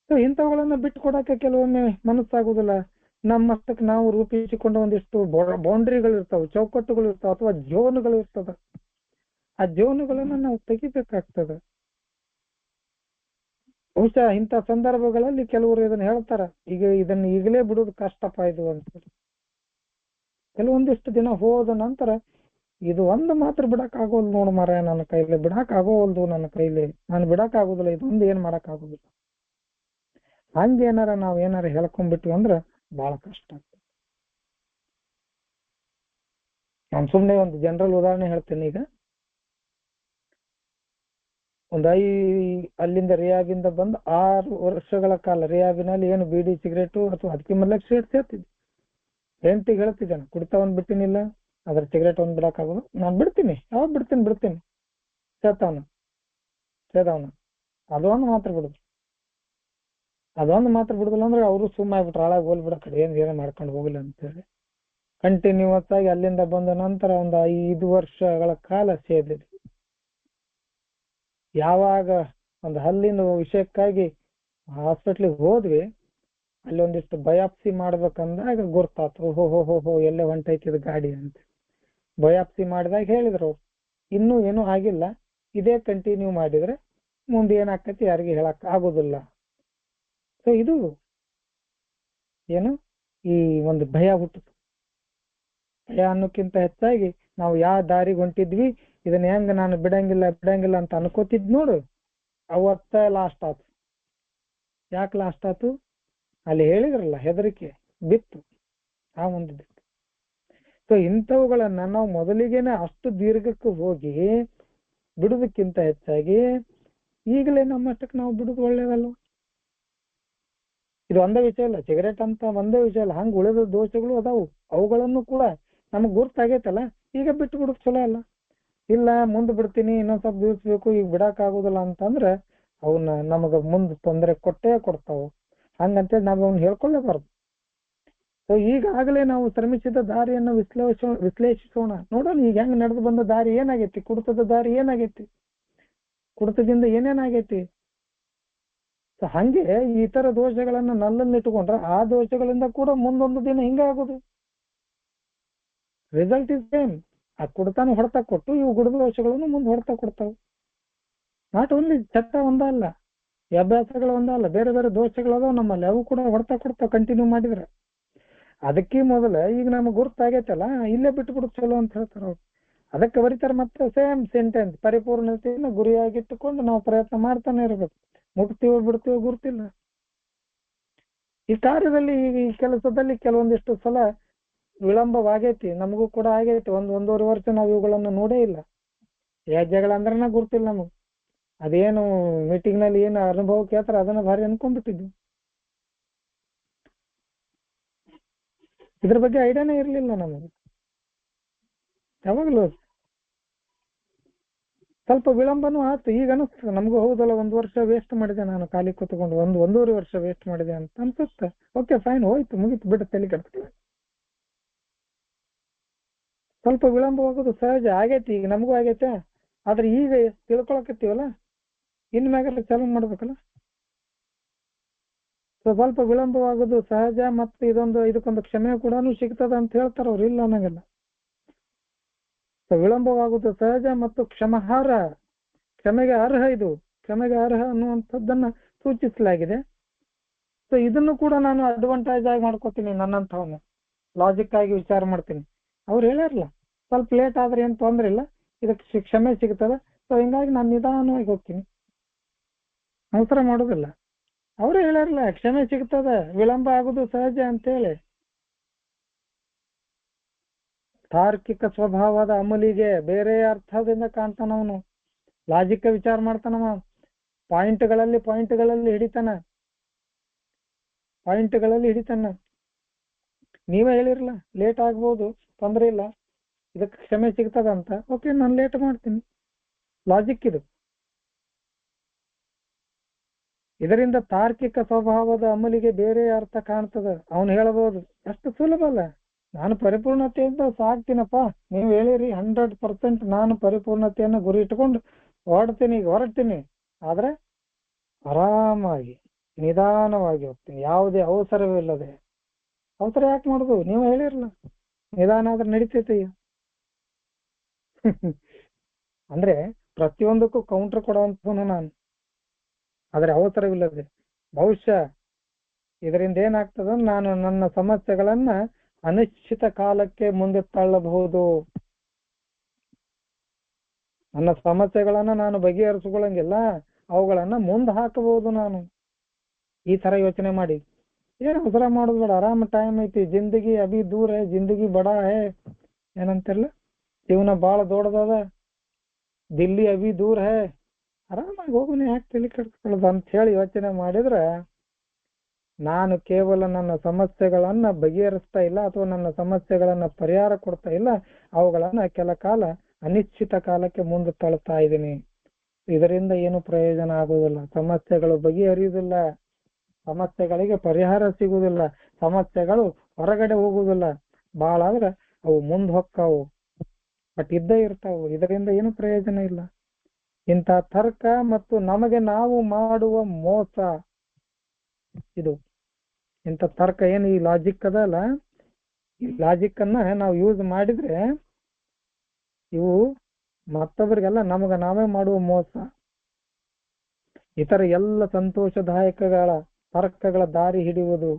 A: ಇಂಥವುಗಳನ್ನ ಬಿಟ್ಟು ಕೊಡಕ್ಕೆ ಕೆಲವೊಮ್ಮೆ ಮನಸ್ಸಾಗುದಿಲ್ಲ. ನಮ್ಮಷ್ಟಕ್ಕೆ ನಾವು ರೂಪಿಸಿಕೊಂಡ ಒಂದಿಷ್ಟು ಬೌಂಡ್ರಿಗಳು ಇರ್ತಾವ, ಚೌಕಟ್ಟುಗಳು ಇರ್ತಾವ, ಅಥವಾ ಜೋನುಗಳು ಇರ್ತದ. ಆ ಜೋನುಗಳನ್ನ ನಾವು ತೆಗಿಬೇಕಾಗ್ತದೆ. ಬಹುಶಃ ಇಂಥ ಸಂದರ್ಭಗಳಲ್ಲಿ ಕೆಲವರು ಇದನ್ನ ಹೇಳ್ತಾರ, ಈಗ ಇದನ್ನ ಈಗಲೇ ಬಿಡುದು ಕಷ್ಟಪ್ಪ ಇದು ಅಂತ. ಕೆಲವೊಂದಿಷ್ಟು ದಿನ ಹೋದ ನಂತರ ಇದು ಒಂದು ಮಾತ್ರ ಬಿಡಕ್ ಆಗೋಲ್ದು ನೋಡು ಮಾರ, ನನ್ನ ಕೈಲಿ ಬಿಡಕ್ ಆಗೋವಲ್ದು, ನನ್ನ ಕೈಲಿ ನಾನು ಬಿಡಕ್ ಆಗೋದಿಲ್ಲ, ಇದೊಂದು ಏನ್ ಮಾಡಕ್ ಆಗೋದಿಲ್ಲ. ಹಂಗೇನಾರ ನಾವ್ ಏನಾರ ಹೇಳ್ಕೊಂಡ್ಬಿಟ್ವಿ ಅಂದ್ರ ಬಹಳ ಕಷ್ಟ ಆಗ್ತದೆ. ನಾನು ಸುಮ್ನೆ ಒಂದು ಜನರಲ್ ಉದಾಹರಣೆ ಹೇಳ್ತೇನೆ. ಈಗ ಅಲ್ಲಿಂದ ರಿಯಾಬಿಂದ ಬಂದು 6 ವರ್ಷಗಳ ಕಾಲ ರಿಯಾಬಿನಲ್ಲಿ ಏನು ಬೀಡಿ ಸಿಗರೇಟು ಅಥವಾ ಅದಕ್ಕೆ ಮೊದಲಕ್ಕೆ ಸಿಗರೇಟ್ ಸೇರ್ತಿದ್ದೆ. ಹೆಂಡತಿಗೆ ಹೇಳ್ತಿದ್ದಾನೆ, ಕುಡಿತಾ ಒಂದ್ ಬಿಟ್ಟಿನಿಲ್ಲ, ಅದ್ರ ಸಿಗರೇಟ್ ಒಂದ್ ಬಿಡಕ್ಕಾಗೋದು, ನಾನು ಬಿಡ್ತೀನಿ, ಯಾವಾಗ ಬಿಡ್ತೀನಿ ಸೇದವನ ಅದೊಂದು ಮಾತ್ರ ಬಿಡುದಿಲ್ಲ ಅಂದ್ರೆ ಅವರು ಸುಮ್ಮ ಆಗ್ಬಿಟ್ರು, ಹಾಳಾಗಿ ಹೋಗ್ಬಿಡ ಕಡೆ ಏನ್ ಮಾಡ್ಕೊಂಡು ಹೋಗಿಲ್ಲ ಅಂತೇಳಿ ಕಂಟಿನ್ಯೂಸ್ ಆಗಿ ಅಲ್ಲಿಂದ ಬಂದ ನಂತರ ಒಂದು 5 ವರ್ಷಗಳ ಕಾಲ ಸೇದಿದ್ವಿ. ಯಾವಾಗ ಒಂದು ಹಲ್ಲಿನ ವಿಷಯಕ್ಕಾಗಿ ಹಾಸ್ಪಿಟ್ಲಿಗೆ ಹೋದ್ವಿ, ಅಲ್ಲಿ ಒಂದಿಷ್ಟು ಬಯಾಪ್ಸಿ ಮಾಡ್ಬೇಕಂದಾಗ ಗುರ್ತಾತು, ಹೋ ಎಲ್ಲೇ ಹೊಂಟೈತಿದ್ ಗಾಡಿ ಅಂತ. ಬಯಾಪ್ಸಿ ಮಾಡಿದಾಗ ಹೇಳಿದ್ರು ಅವ್ರು, ಇನ್ನೂ ಏನೂ ಆಗಿಲ್ಲ, ಇದೇ ಕಂಟಿನ್ಯೂ ಮಾಡಿದ್ರೆ ಮುಂದೆ ಏನಾಕತಿ ಯಾರಿಗೆ ಹೇಳಕ್ ಆಗೋದಿಲ್ಲ. ಸೊ ಇದು ಏನು ಈ ಒಂದು ಭಯ ಹುಟ್ಟಿತು. ಭಯ ಅನ್ನೋಕ್ಕಿಂತ ಹೆಚ್ಚಾಗಿ ನಾವು ಯಾವ ದಾರಿಗೆ ಹೊಂಟಿದ್ವಿ, ಇದನ್ನ ಹೆಂಗ ನಾನು ಬಿಡಂಗಿಲ್ಲ ಅಂತ ಅನ್ಕೋತಿದ್ ನೋಡು, ಅವತ್ತ ಲಾಸ್ಟ್ ಆತು. ಯಾಕೆ ಲಾಸ್ಟ್ ಆತು? ಅಲ್ಲಿ ಹೇಳಿದ್ರಲ್ಲ, ಹೆದರಿಕೆ ಬಿತ್ತು, ಆ ಒಂದು ಬಿತ್ತು. ಸೊ ಇಂಥವುಗಳನ್ನ ನಾವು ಮೊದಲಿಗೆನೆ ಅಷ್ಟು ದೀರ್ಘಕ್ಕೆ ಹೋಗಿ ಬಿಡುವುದಕ್ಕಿಂತ ಹೆಚ್ಚಾಗಿ ಈಗಲೇ ನಮ್ಮಷ್ಟಕ್ಕೆ ನಾವು ಬಿಡುದು ಒಳ್ಳೇದಲ್ವ? ಇದು ಒಂದೇ ವಿಷಯ ಇಲ್ಲ, ಸಿಗರೇಟ್ ಅಂತ ಒಂದೇ ವಿಷಯ ಇಲ್ಲ, ಹಂಗ ಉಳಿದ ದೋಷಗಳು ಅದಾವು. ಅವುಗಳನ್ನು ಕೂಡ ನಮಗ್ ಗುರ್ತಾಗೈತಲ್ಲ, ಈಗ ಬಿಟ್ಟು ಬಿಡುದು ಚಲೋ ಅಲ್ಲ. ಇಲ್ಲ ಮುಂದೆ ಬಿಡ್ತೀನಿ, ಇನ್ನೊಂದ್ ಸ್ವಲ್ಪ ದಿವಸ ಬೇಕು, ಈಗ ಬಿಡಕ್ ಆಗುದಿಲ್ಲ ಅಂತಂದ್ರೆ ಅವನ್ನ ನಮಗ ಮುಂದೆ ತೊಂದರೆ ಕೊಡ್ತಾವು. ಹಂಗಂತೇಳಿ ನಾವು ಅವ್ನ ಹೇಳ್ಕೊಳ್ಳೇಬಾರ್ದು. ಸೊ ಈಗಾಗಲೇ ನಾವು ಶ್ರಮಿಸಿದ ದಾರಿಯನ್ನು ವಿಶ್ಲೇಷಿಸೋಣ, ನೋಡೋಣ ಈಗ ಹೆಂಗ್ ನಡೆದು ಬಂದ ದಾರಿ ಏನಾಗೈತಿ, ಕುಡಿತದ ದಾರಿ ಏನಾಗೈತಿ, ಕುಡಿತದಿಂದ ಏನೇನಾಗೈತಿ. ಸೊ ಹಂಗೆ ಈ ತರ ದೋಷಗಳನ್ನ ನಲ್ಲನ್ನಿಟ್ಟುಕೊಂಡ್ರೆ ಆ ದೋಷಗಳಿಂದ ಕೂಡ ಮುಂದೊಂದು ದಿನ ಹಿಂಗಾಗೋದು. Result is same. ಆ ಕುಡ್ತಾನು ಹೊಡ್ತಾ ಕೊಟ್ಟು ಇವು ಗುಡ್ದ ದೋಷಗಳನ್ನು ಮುಂದೆ ಹೊಡ್ತಾ ಕೊಡ್ತಾವ. ನಾಟ್ ಓನ್ಲಿ ಚಟ್ಟ ಒಂದಲ್ಲ, ಈ ಅಭ್ಯಾಸಗಳು ಒಂದಲ್ಲ, ಬೇರೆ ಬೇರೆ ದೋಷಗಳದಾವ ನಮ್ಮಲ್ಲಿ, ಅವು ಕೂಡ ಹೊಡ್ತಾ ಕೊಡ್ತಾವ ಕಂಟಿನ್ಯೂ ಮಾಡಿದ್ರೆ. ಅದಕ್ಕೆ ಮೊದಲ ಈಗ ನಮಗ್ ಗುರ್ತಾಗೈತಲ್ಲ, ಇಲ್ಲೇ ಬಿಟ್ಟು ಬಿಡುದು ಚಲೋ ಅಂತ ಹೇಳ್ತಾರ ಅವ್ರು. ಅದಕ್ಕೆ ಬರೀತಾರೆ ಮತ್ತೆ ಸೇಮ್ ಸೆಂಟೆನ್ಸ್, ಪರಿಪೂರ್ಣತೆಯನ್ನು ಗುರಿಯಾಗಿಟ್ಟುಕೊಂಡು ನಾವು ಪ್ರಯತ್ನ ಮಾಡ್ತಾನೆ ಇರ್ಬೇಕು. ಮುಟ್ತೀವೋ ಬಿಡ್ತೀವೋ ಗುರ್ತಿಲ್ಲ. ಈ ಕಾರ್ಯದಲ್ಲಿ ಈ ಕೆಲಸದಲ್ಲಿ ಕೆಲವೊಂದಿಷ್ಟು ಸಲ ವಿಳಂಬವಾಗೈತಿ, ನಮಗೂ ಕೂಡ ಆಗೈತಿ. 1-1.5 ವರ್ಷ ನಾವು ಇವುಗಳನ್ನು ನೋಡೇ ಇಲ್ಲ. ವ್ಯಾಜ್ಯಗಳ ಅಂದ್ರನ ಗುರ್ತಿಲ್ಲ ನಮಗ್. ಅದೇನು ಮೀಟಿಂಗ್ ನಲ್ಲಿ ಏನು ಅನುಭವ ಕೇಳ್ತಾರ ಅದನ್ನ ಭಾರಿ ಅನ್ಕೊಂಡ್ಬಿಟ್ಟಿದ್ವಿ. ಇದ್ರ ಬಗ್ಗೆ ಐಡಿಯಾನೇ ಇರ್ಲಿಲ್ಲ ನಮಗೆ. ಯಾವಾಗ್ಲೂ ಸ್ವಲ್ಪ ವಿಳಂಬನೂ ಆಯ್ತು. ಈಗ ಅನಿಸ್ತದೆ ನಮಗೂ, ಹೌದಲ್ಲ 1 ವರ್ಷ ವೇಸ್ಟ್ ಮಾಡಿದೆ ನಾನು ಖಾಲಿ ಕೂತ್ಕೊಂಡು, 1-1.5 ವರ್ಷ ವೇಸ್ಟ್ ಮಾಡಿದೆ ಅಂತ ಅನ್ಸುತ್ತೆ. ಓಕೆ ಫೈನ್, ಹೋಯ್ತು ಮುಗೀತು ಬಿಟ್ಟು ತಲೆ ಕೆಡ್ತೀವಿ. ಸ್ವಲ್ಪ ವಿಳಂಬವಾಗೋದು ಸಹಜ ಆಗೈತಿ, ಈಗ ನಮಗೂ ಆಗೈತೆ. ಆದ್ರೆ ಈಗ ತಿಳ್ಕೊಳಕತ್ತೀವಲ್ಲ, ಇನ್ಮ್ಯಾಗ ಚಾಲು ಮಾಡ್ಬೇಕಲ್ಲ. ಸೊ ಸ್ವಲ್ಪ ವಿಳಂಬವಾಗೋದು ಸಹಜ, ಮತ್ತೆ ಇದಕ್ಕೊಂದು ಕ್ಷಮೆ ಕೂಡ ಸಿಗ್ತದ ಅಂತ ಹೇಳ್ತಾರ ಅವ್ರು, ಇಲ್ಲ ಅನ್ನಂಗಿಲ್ಲ. ಸೊ ವಿಳಂಬವಾಗುವುದು ಸಹಜ ಮತ್ತು ಕ್ಷಮೆಗೆ ಅರ್ಹ. ಇದು ಕ್ಷಮೆಗೆ ಅರ್ಹ ಅನ್ನುವಂಥದ್ದನ್ನ ಸೂಚಿಸಲಾಗಿದೆ. ಸೊ ಇದನ್ನು ಕೂಡ ನಾನು ಅಡ್ವಾಂಟೇಜ್ ಆಗಿ ಮಾಡ್ಕೋತೀನಿ, ನನ್ನಂಥವನ್ನ ಲಾಜಿಕ್ ಆಗಿ ವಿಚಾರ ಮಾಡ್ತೀನಿ. ಅವ್ರು ಹೇಳಿರಲ್ಲ ಸ್ವಲ್ಪ ಲೇಟ್ ಆದ್ರೆ ಏನ್ ತೊಂದ್ರೆ ಇಲ್ಲ, ಇದಕ್ಕೆ ಕ್ಷಮೆ ಸಿಗ್ತದ. ಸೊ ಹಿಂಗಾಗಿ ನಾನು ನಿಧಾನವಾಗಿ ಹೋಗ್ತೀನಿ, ಅವಸರ ಮಾಡೋದಿಲ್ಲ. ಅವ್ರು ಹೇಳಿರಲ್ಲ ಕ್ಷಮೆ ಸಿಗ್ತದ, ವಿಳಂಬ ಆಗುದು ಸಹಜ ಅಂತೇಳಿ. ತಾರ್ಕಿಕ ಸ್ವಭಾವದ ಅಮಲಿಗೆ ಬೇರೆ ಅರ್ಥದಿಂದ ಕಾಣ್ತಾನವನು, ಲಾಜಿಕ್ ವಿಚಾರ ಮಾಡ್ತಾನವ, ಪಾಯಿಂಟ್ಗಳಲ್ಲಿ ಹಿಡಿತಾನ. ನೀವೇ ಹೇಳಿರಲ್ಲ ಲೇಟ್ ಆಗ್ಬೋದು, ತೊಂದ್ರೆ ಇಲ್ಲ, ಇದಕ್ಕೆ ಕ್ಷಮೆ ಸಿಗ್ತದ ಅಂತ. ಓಕೆ ನಾನು ಲೇಟ್ ಮಾಡ್ತೀನಿ, ಲಾಜಿಕ್ ಇದು. ಇದರಿಂದ ತಾರ್ಕಿಕ ಸ್ವಭಾವದ ಅಮಲಿಗೆ ಬೇರೆ ಅರ್ಥ ಕಾಣ್ತದ. ಅವನು ಹೇಳಬಹುದು, ಅಷ್ಟು ಸುಲಭ ಅಲ್ಲ, ನಾನು ಪರಿಪೂರ್ಣತೆಯಿಂದ ಸಾಕ್ತೀನಪ್ಪ, ನೀವು ಹೇಳಿರಿ 100% ನಾನು ಪರಿಪೂರ್ಣತೆಯನ್ನು ಗುರಿ ಇಟ್ಕೊಂಡು ಹೊರಡ್ತೀನಿ. ಆದ್ರೆ ಆರಾಮಾಗಿ ನಿಧಾನವಾಗಿ ಹೋಗ್ತೀನಿ, ಯಾವುದೇ ಅವಸರವಿಲ್ಲದೆ. ಅವಸರ ಯಾಕೆ ಮಾಡುದು? ನೀವು ಹೇಳಿರಲ್ಲ ನಿಧಾನ ಆದ್ರೆ ನಡೀತೈತೆ. ಅಂದ್ರೆ ಪ್ರತಿಯೊಂದಕ್ಕೂ ಕೌಂಟರ್ ಕೊಡುವಂತವನು ನಾನು. ಆದರೆ ಅವಸರವಿಲ್ಲದೆ ಬಹುಶಃ ಇದರಿಂದ ಏನಾಗ್ತದ, ನಾನು ನನ್ನ ಸಮಸ್ಯೆಗಳನ್ನ ಅನಿಶ್ಚಿತ ಕಾಲಕ್ಕೆ ಮುಂದೆ ತಳ್ಳಬಹುದು. ನನ್ನ ಸಮಸ್ಯೆಗಳನ್ನ ನಾನು ಬಗೆಹರಿಸ್ಕೊಳ್ಳಂಗಿಲ್ಲ, ಅವುಗಳನ್ನ ಮುಂದೆ ಹಾಕಬಹುದು ನಾನು. ಈ ತರ ಯೋಚನೆ ಮಾಡಿ ಏನು ಅವಸರ ಮಾಡೋದು ಬೇಡ. ಆರಾಮ ಟೈಮ್ ಐತಿ. ಜಿಂದಗಿ ಅಭಿ ದೂರ ಹೇ, ಜಿಂದಗಿ ಬಡಾ ಹೇ ಏನಂತಿರ್ಲ, ಜೀವನ ಬಹಳ ದೊಡ್ಡದದ, ದಿಲ್ಲಿ ಅಭಿ ದೂರ ಹೇ, ಆರಾಮಾಗಿ ಹೋಗುನೆ, ಯಾಕೆ ತಲೆ ಕೆಡಿಸ್ಕೊಳ್ಳೋದು ಅಂತ ಹೇಳಿ ಯೋಚನೆ ಮಾಡಿದ್ರೆ, ನಾನು ಕೇವಲ ನನ್ನ ಸಮಸ್ಯೆಗಳನ್ನ ಬಗೆಹರಿಸ್ತಾ ಇಲ್ಲ ಅಥವಾ ನನ್ನ ಸಮಸ್ಯೆಗಳನ್ನ ಪರಿಹಾರ ಕೊಡ್ತಾ ಇಲ್ಲ, ಅವುಗಳನ್ನ ಕೆಲ ಕಾಲ ಅನಿಶ್ಚಿತ ಕಾಲಕ್ಕೆ ಮುಂದೆ ತಳ್ತಾ ಇದ್ದೀನಿ. ಇದರಿಂದ ಏನು ಪ್ರಯೋಜನ ಆಗುವುದಿಲ್ಲ. ಸಮಸ್ಯೆಗಳು ಬಗೆಹರಿಯುವುದಿಲ್ಲ, ಸಮಸ್ಯೆಗಳಿಗೆ ಪರಿಹಾರ ಸಿಗುವುದಿಲ್ಲ, ಸಮಸ್ಯೆಗಳು ಹೊರಗಡೆ ಹೋಗುವುದಿಲ್ಲ. ಬಹಳ ಆದ್ರೆ ಅವು ಮುಂದೆ ಹೊಕ್ಕಾವು, ಬಟ್ ಇದ್ದೇ ಇರ್ತಾವು. ಇದರಿಂದ ಏನು ಪ್ರಯೋಜನ ಇಲ್ಲ. ಇಂಥ ತರ್ಕ ಮತ್ತು ನಮಗೆ ನಾವು ಮಾಡುವ ಮೋಸ ಇದು. ಇಂಥ ತರ್ಕ ಏನು ಈ ಲಾಜಿಕ್ ಅದಲ್ಲ, ಈ ಲಾಜಿಕ್ ಅನ್ನ ನಾವು ಯೂಸ್ ಮಾಡಿದ್ರೆ ಇವು ಮತ್ತೊಬ್ಬರಿಗೆಲ್ಲ ನಮಗ ನಾವೇ ಮಾಡುವ ಮೋಸ. ಇತರ ಎಲ್ಲ ಸಂತೋಷದಾಯಕಗಳ ತರ್ಕಗಳ ದಾರಿ ಹಿಡಿಯುವುದು,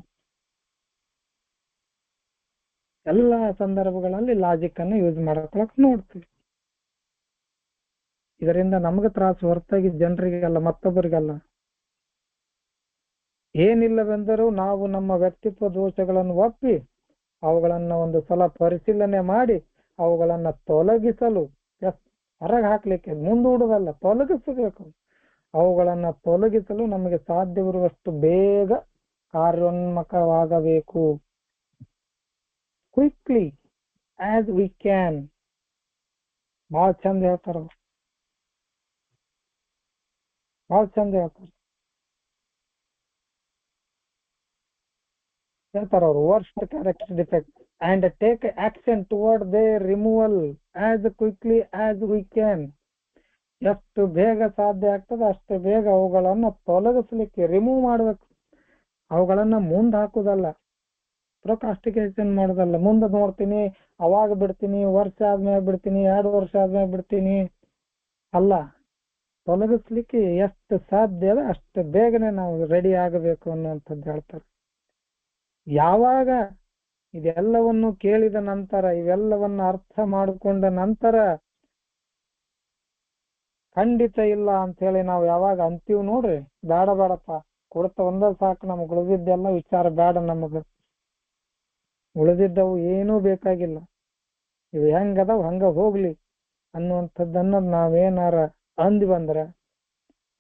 A: ಎಲ್ಲ ಸಂದರ್ಭಗಳಲ್ಲಿ ಲಾಜಿಕ್ ಅನ್ನು ಯೂಸ್ ಮಾಡ್ಕೊಳಕ್ ನೋಡ್ತೀವಿ. ಇದರಿಂದ ನಮಗೆ ತ್ರಾಸು ಹೊರತಾಗಿ ಜನರಿಗೆಲ್ಲ, ಮತ್ತೊಬ್ಬರಿಗೆಲ್ಲ. ಏನಿಲ್ಲವೆಂದರೂ ನಾವು ನಮ್ಮ ವ್ಯಕ್ತಿತ್ವ ದೋಷಗಳನ್ನು ಒಪ್ಪಿ ಅವುಗಳನ್ನ ಒಂದು ಸಲ ಪರಿಶೀಲನೆ ಮಾಡಿ ಅವುಗಳನ್ನ ತೊಲಗಿಸಲು, ಹೊರಗೆ ಹಾಕ್ಲಿಕ್ಕೆ, ಮುಂದೂಡುವುದಲ್ಲ, ತೊಲಗಿಸಬೇಕು. ಅವುಗಳನ್ನ ತೊಲಗಿಸಲು ನಮಗೆ ಸಾಧ್ಯವಿರುವಷ್ಟು ಬೇಗ ಕಾರ್ಯೋನ್ಮುಖವಾಗಬೇಕು. Quickly as we can. ಬಹಳ ಚಂದ ಹೇಳ್ತಾರ, ಬಹಳ ಚಂದ ಹೇಳ್ತಾರ ಅವ್ರು. Worst character defect and take action toward their removal as quickly as we can. ಎಷ್ಟು ಬೇಗ ಸಾಧ್ಯ ಆಗ್ತದೆ ಅಷ್ಟು ಬೇಗ ಅವುಗಳನ್ನ ತೊಲಗಿಸ್ಲಿಕ್ಕೆ, ರಿಮೂವ್ ಮಾಡ್ಬೇಕು. ಅವುಗಳನ್ನ ಮುಂದೆ ಹಾಕುದಲ್ಲ, ಪ್ರೊಕಾಸ್ಟಿಕೇಷನ್ ಮಾಡೋದಲ್ಲ. ಮುಂದೆ ನೋಡ್ತೀನಿ, ಅವಾಗ ಬಿಡ್ತೀನಿ, ವರ್ಷ ಆದ್ಮೇಲೆ ಬಿಡ್ತೀನಿ, 2 ವರ್ಷ ಆದ್ಮೇಲೆ ಬಿಡ್ತೀನಿ ಅಲ್ಲ. ತೊಲಗಿಸ್ಲಿಕ್ಕೆ ಎಷ್ಟು ಸಾಧ್ಯ ಅದ ಅಷ್ಟು ಬೇಗನೆ ನಾವು ರೆಡಿ ಆಗಬೇಕು ಅನ್ನುವಂಥದ್ದು ಹೇಳ್ತಾರೆ. ಯಾವಾಗ ಇದೆಲ್ಲವನ್ನು ಕೇಳಿದ ನಂತರ, ಇವೆಲ್ಲವನ್ನ ಅರ್ಥ ಮಾಡಿಕೊಂಡ ನಂತರ ಖಂಡಿತ ಇಲ್ಲ ಅಂತ ಹೇಳಿ ನಾವು ಯಾವಾಗ ಅಂತೀವಿ ನೋಡ್ರಿ, ಬೇಡಪ್ಪ, ಕೊಡ್ತ ಒಂದ ಸಾಕು, ನಮಗ್ ಉಳಿದಿದ್ದೆಲ್ಲ ವಿಚಾರ ಬೇಡ, ನಮಗ ಉಳಿದಿದ್ದವು ಏನೂ ಬೇಕಾಗಿಲ್ಲ, ಇವು ಹೆಂಗದವ್ ಹಂಗ ಹೋಗ್ಲಿ ಅನ್ನುವಂಥದ್ದನ್ನ ನಾವೇನಾರ ಅಂದ್ ಬಂದ್ರ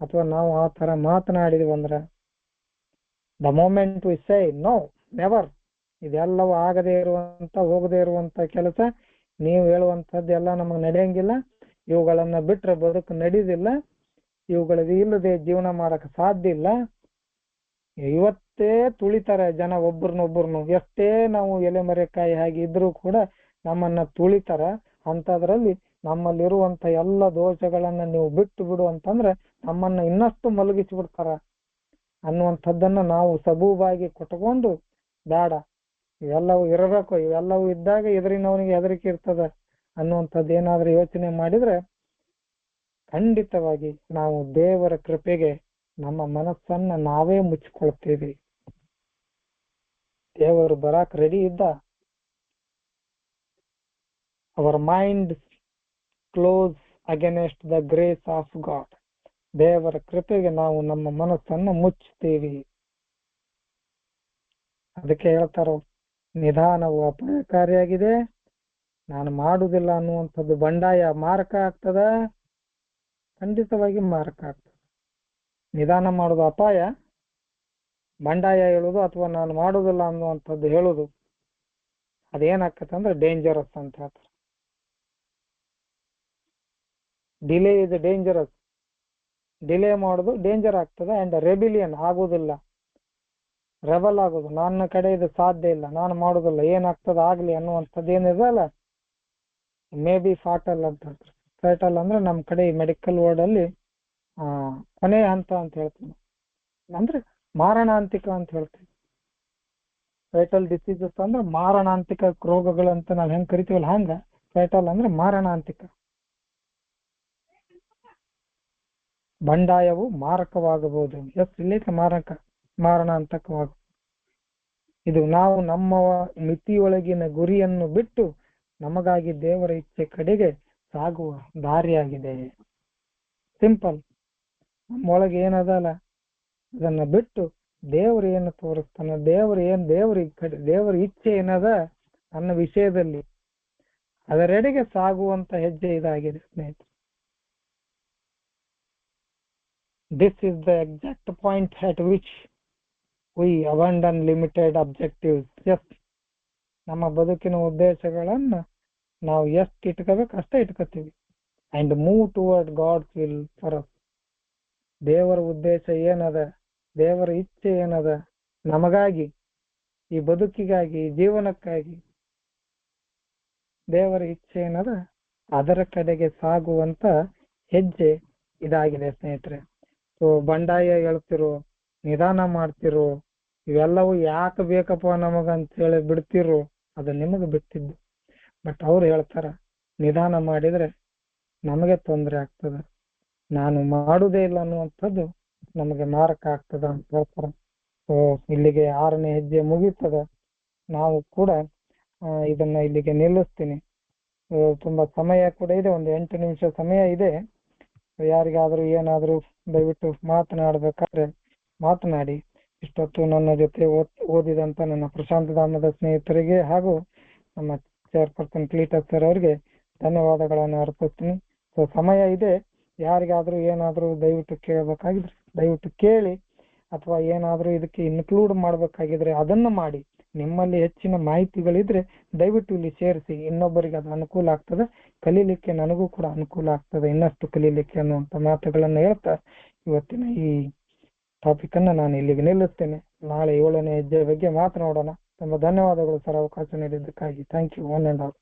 A: ಅಥವಾ ನಾವು ಆ ತರ ಮಾತನಾಡಿದ್ವಿ ಅಂದ್ರ, the moment we say no, never, ಇದೆಲ್ಲವೂ ಆಗದೆ ಇರುವಂತ, ಹೋಗದೆ ಇರುವಂತ ಕೆಲಸ, ನೀವು ಹೇಳುವಂಥದ್ದು ಎಲ್ಲ ನಮಗ್ ನಡೆಯಂಗಿಲ್ಲ, ಇವುಗಳನ್ನ ಬಿಟ್ರೆ ಬದುಕು ನಡೆಯುದಿಲ್ಲ, ಇವುಗಳಿಗೆ ಇಲ್ಲದೆ ಜೀವನ ಮಾಡಕ್ ಸಾಧ್ಯ ಇಲ್ಲ. ಇವತ್ತೇ ತುಳಿತಾರೆ ಜನ ಒಬ್ರನ್ನೊಬ್ರನ್ನು. ಎಷ್ಟೇ ನಾವು ಎಲೆಮರೆಕಾಯಿ ಹಾಗೆ ಇದ್ರೂ ಕೂಡ ನಮ್ಮನ್ನ ತುಳಿತಾರ. ಅಂತದ್ರಲ್ಲಿ ನಮ್ಮಲ್ಲಿರುವಂತ ಎಲ್ಲ ದೋಷಗಳನ್ನ ನೀವು ಬಿಟ್ಟು ಬಿಡು ಅಂತಂದ್ರೆ ನಮ್ಮನ್ನ ಇನ್ನಷ್ಟು ಮಲಗಿಸಿ ಬಿಡ್ತಾರ ಅನ್ನುವಂಥದ್ದನ್ನ ನಾವು ಸಬೂಬಾಗಿ ಕೊಟ್ಕೊಂಡು, ಬೇಡ, ಇವೆಲ್ಲವೂ ಇರಬೇಕು, ಇವೆಲ್ಲವೂ ಇದ್ದಾಗ ಎದುರಿನವನಿಗೆ ಹೆದರಿಕೆ ಇರ್ತದ ಅನ್ನುವಂಥದ್ದು ಏನಾದ್ರೂ ಯೋಚನೆ ಮಾಡಿದ್ರೆ ಖಂಡಿತವಾಗಿ ನಾವು ದೇವರ ಕೃಪೆಗೆ ನಮ್ಮ ಮನಸ್ಸನ್ನ ನಾವೇ ಮುಚ್ಚಿಕೊಳ್ತೇವೆ. ದೇವರು ಬರಾಕ್ ರೆಡಿ ಇದ್ದ. Our mind close against the grace of god. ದೇವರ ಕೃಪೆಗೆ ನಾವು ನಮ್ಮ ಮನಸ್ಸನ್ನು ಮುಚ್ಚುತ್ತೇವೆ. ಅದಕ್ಕೆ ಹೇಳ್ತಾರೋ, ನಿಧಾನವು ಅಪಾಯಕಾರಿಯಾಗಿದೆ, ನಾನು ಮಾಡುವುದಿಲ್ಲ ಅನ್ನುವಂಥದ್ದು ಬಂಡಾಯ ಮಾರಕ ಆಗ್ತದ, ಖಂಡಿತವಾಗಿ ಮಾರಕ ಆಗ್ತದೆ. ನಿಧಾನ ಮಾಡೋದು ಅಪಾಯ, ಬಂಡಾಯ ಹೇಳುದು ಅಥವಾ ನಾನು ಮಾಡುವುದಿಲ್ಲ ಅನ್ನುವಂಥದ್ದು ಹೇಳುದು ಅದೇನಾಗ್ತದೆ ಅಂದ್ರೆ ಡೇಂಜರಸ್ ಅಂತ ಹೇಳ್ತಾರೆ. Delay is dangerous. ಡಿಲೇ ಮಾಡೋದು ಡೇಂಜರ್ ಆಗ್ತದೆ. ಅಂಡ್ ರೆಬಿಲಿಯನ್ ಆಗುದಿಲ್ಲ, ರೆಬಲ್ ಆಗುದು, ನನ್ನ ಕಡೆ ಇದು ಸಾಧ್ಯ ಇಲ್ಲ, ನಾನು ಮಾಡುದಿಲ್ಲ, ಏನಾಗ್ತದ ಆಗ್ಲಿ ಅನ್ನುವಂಥದ್ದು ಏನಿದೆ ಅಲ್ಲ, ಮೇ ಬಿ ಫಾಟಲ್ ಅಂತ ಹೇಳ್ತಾರೆ. ಫಾಟಲ್ ಅಂದ್ರೆ ನಮ್ ಕಡೆ ಮೆಡಿಕಲ್ ವರ್ಡ್ ಅಲ್ಲಿ ಕೊನೆಯ ಹಂತ ಅಂತ ಹೇಳ್ತೀವಿ, ಅಂದ್ರೆ ಮಾರಣಾಂತಿಕ ಅಂತ ಹೇಳ್ತೀವಿ. ಫೈಟಲ್ ಡಿಸೀಸಸ್ ಅಂದ್ರೆ ಮಾರಣಾಂತಿಕ ರೋಗಗಳಂತ ನಾವ್ ಹೆಂಗ್ ಕರಿತೀವಲ್ಲ ಹಂಗ ಫೈಟಲ್ ಅಂದ್ರೆ ಮಾರಣಾಂತಿಕ. ಬಂಡಾಯವು ಮಾರಕವಾಗಬಹುದು. ಇಲ್ಲಿಗೆ ಮಾರಣಾಂತಕವಾಗ. ಇದು ನಾವು ನಮ್ಮ ಮಿತಿಯೊಳಗಿನ ಗುರಿಯನ್ನು ಬಿಟ್ಟು ನಮಗಾಗಿ ದೇವರ ಇಚ್ಛೆ ಕಡೆಗೆ ಸಾಗುವ ದಾರಿಯಾಗಿದೆ. ಸಿಂಪಲ್. ನಮ್ಮೊಳಗೆ ಏನದಲ್ಲ ಅದನ್ನ ಬಿಟ್ಟು ದೇವರು ಏನು ತೋರಿಸ್ತಾನ, ದೇವರ ಇಚ್ಛೆ ಏನದ ನನ್ನ ವಿಷಯದಲ್ಲಿ ಅದರೆಡೆಗೆ ಸಾಗುವಂತ ಹೆಜ್ಜೆ ಇದಾಗಿದೆ ಸ್ನೇಹಿತರೆ. This is the exact point at which we abandon limited objectives. ನಮ್ಮ ಬದುಕಿನ ಉದ್ದೇಶಗಳನ್ನ ನಾವು ಎಷ್ಟು ಇಟ್ಕೋಬೇಕು ಅಷ್ಟೇ ಇಟ್ಕೋತೀವಿ. And move toward God's will for us. ದೇವರ ಉದ್ದೇಶ ಏನದ, ದೇವರ ಇಚ್ಛೆ ಏನದ ನಮಗಾಗಿ, ಈ ಬದುಕಿಗಾಗಿ, ಈ ಜೀವನಕ್ಕಾಗಿ ದೇವರ ಇಚ್ಛೆ ಏನದ ಅದರ ಕಡೆಗೆ ಸಾಗುವಂತ ಹೆಜ್ಜೆ ಇದಾಗಿದೆ ಸ್ನೇಹಿತರೆ. ಸೊ ಬಂಡಾಯ ಹೇಳ್ತಿರೋ, ನಿಧಾನ ಮಾಡ್ತಿರೋ, ಇವೆಲ್ಲವೂ ಯಾಕೆ ಬೇಕಪ್ಪ ನಮಗಂತ ಹೇಳಿ ಬಿಡ್ತಿರೋ, ಅದು ನಿಮಗೆ ಬಿಟ್ಟಿದ್ದು. ಬಟ್ ಅವ್ರು ಹೇಳ್ತಾರ ನಿಧಾನ ಮಾಡಿದ್ರೆ ನಮಗೆ ತೊಂದರೆ ಆಗ್ತದ, ನಾನು ಮಾಡುವುದೇ ಇಲ್ಲ ಅನ್ನುವಂಥದ್ದು ನಮಗೆ ಮಾರಕ ಆಗ್ತದ ಅಂತ ಹೇಳ್ತಾರ. ಸೊ ಇಲ್ಲಿಗೆ 6ನೇ ಹೆಜ್ಜೆ ಮುಗೀತದ. ನಾವು ಕೂಡ ಇದನ್ನ ಇಲ್ಲಿಗೆ ನಿಲ್ಲಿಸ್ತೀನಿ. ತುಂಬಾ ಸಮಯ ಕೂಡ ಇದೆ, ಒಂದು 8 ನಿಮಿಷ ಸಮಯ ಇದೆ. ಯಾರಿಗಾದ್ರೂ ಏನಾದ್ರೂ ದಯವಿಟ್ಟು ಮಾತನಾಡ್ಬೇಕಾದ್ರೆ ಮಾತನಾಡಿ. ಇಷ್ಟೊತ್ತು ನನ್ನ ಜೊತೆ ಓದಿದಂತ ನನ್ನ ಪ್ರಶಾಂತ ಧಾಮದ ಸ್ನೇಹಿತರಿಗೆ ಹಾಗೂ ನಮ್ಮ ಚೇರ್ಪರ್ಸನ್ ಕ್ಲೀಟಸ್ ಸರ್ ಅವರಿಗೆ ಧನ್ಯವಾದಗಳನ್ನು ಅರ್ಪಿಸ್ತೀನಿ. ಸೊ ಸಮಯ ಇದೆ, ಯಾರಿಗಾದ್ರೂ ಏನಾದ್ರೂ ದಯವಿಟ್ಟು ಕೇಳಬೇಕಾಗಿದ್ರೆ ದಯವಿಟ್ಟು ಕೇಳಿ, ಅಥವಾ ಏನಾದ್ರೂ ಇದಕ್ಕೆ ಇನ್ಕ್ಲೂಡ್ ಮಾಡ್ಬೇಕಾಗಿದ್ರೆ ಅದನ್ನ ಮಾಡಿ. ನಿಮ್ಮಲ್ಲಿ ಹೆಚ್ಚಿನ ಮಾಹಿತಿಗಳಿದ್ರೆ ದಯವಿಟ್ಟು ಇಲ್ಲಿ ಸೇರಿಸಿ, ಇನ್ನೊಬ್ಬರಿಗೆ ಅದು ಅನುಕೂಲ ಆಗ್ತದೆ, ಕಲೀಲಿಕ್ಕೆ ನನಗೂ ಕೂಡ ಅನುಕೂಲ ಆಗ್ತದೆ, ಇನ್ನಷ್ಟು ಕಲೀಲಿಕ್ಕೆ ಅನ್ನುವಂಥ ಮಾತುಗಳನ್ನು ಹೇಳ್ತಾ ಇವತ್ತಿನ ಈ ಟಾಪಿಕ್ ಅನ್ನ ನಾನು ಇಲ್ಲಿಗೆ ನಿಲ್ಲಿಸ್ತೇನೆ. ನಾಳೆ 7ನೇ ಹೆಜ್ಜೆ ಬಗ್ಗೆ ಮಾತನಾಡೋಣ. ತುಂಬಾ ಧನ್ಯವಾದಗಳು ಸರ್ ಅವಕಾಶ ನೀಡಿದ್ದಕ್ಕಾಗಿ. Thank you one and all.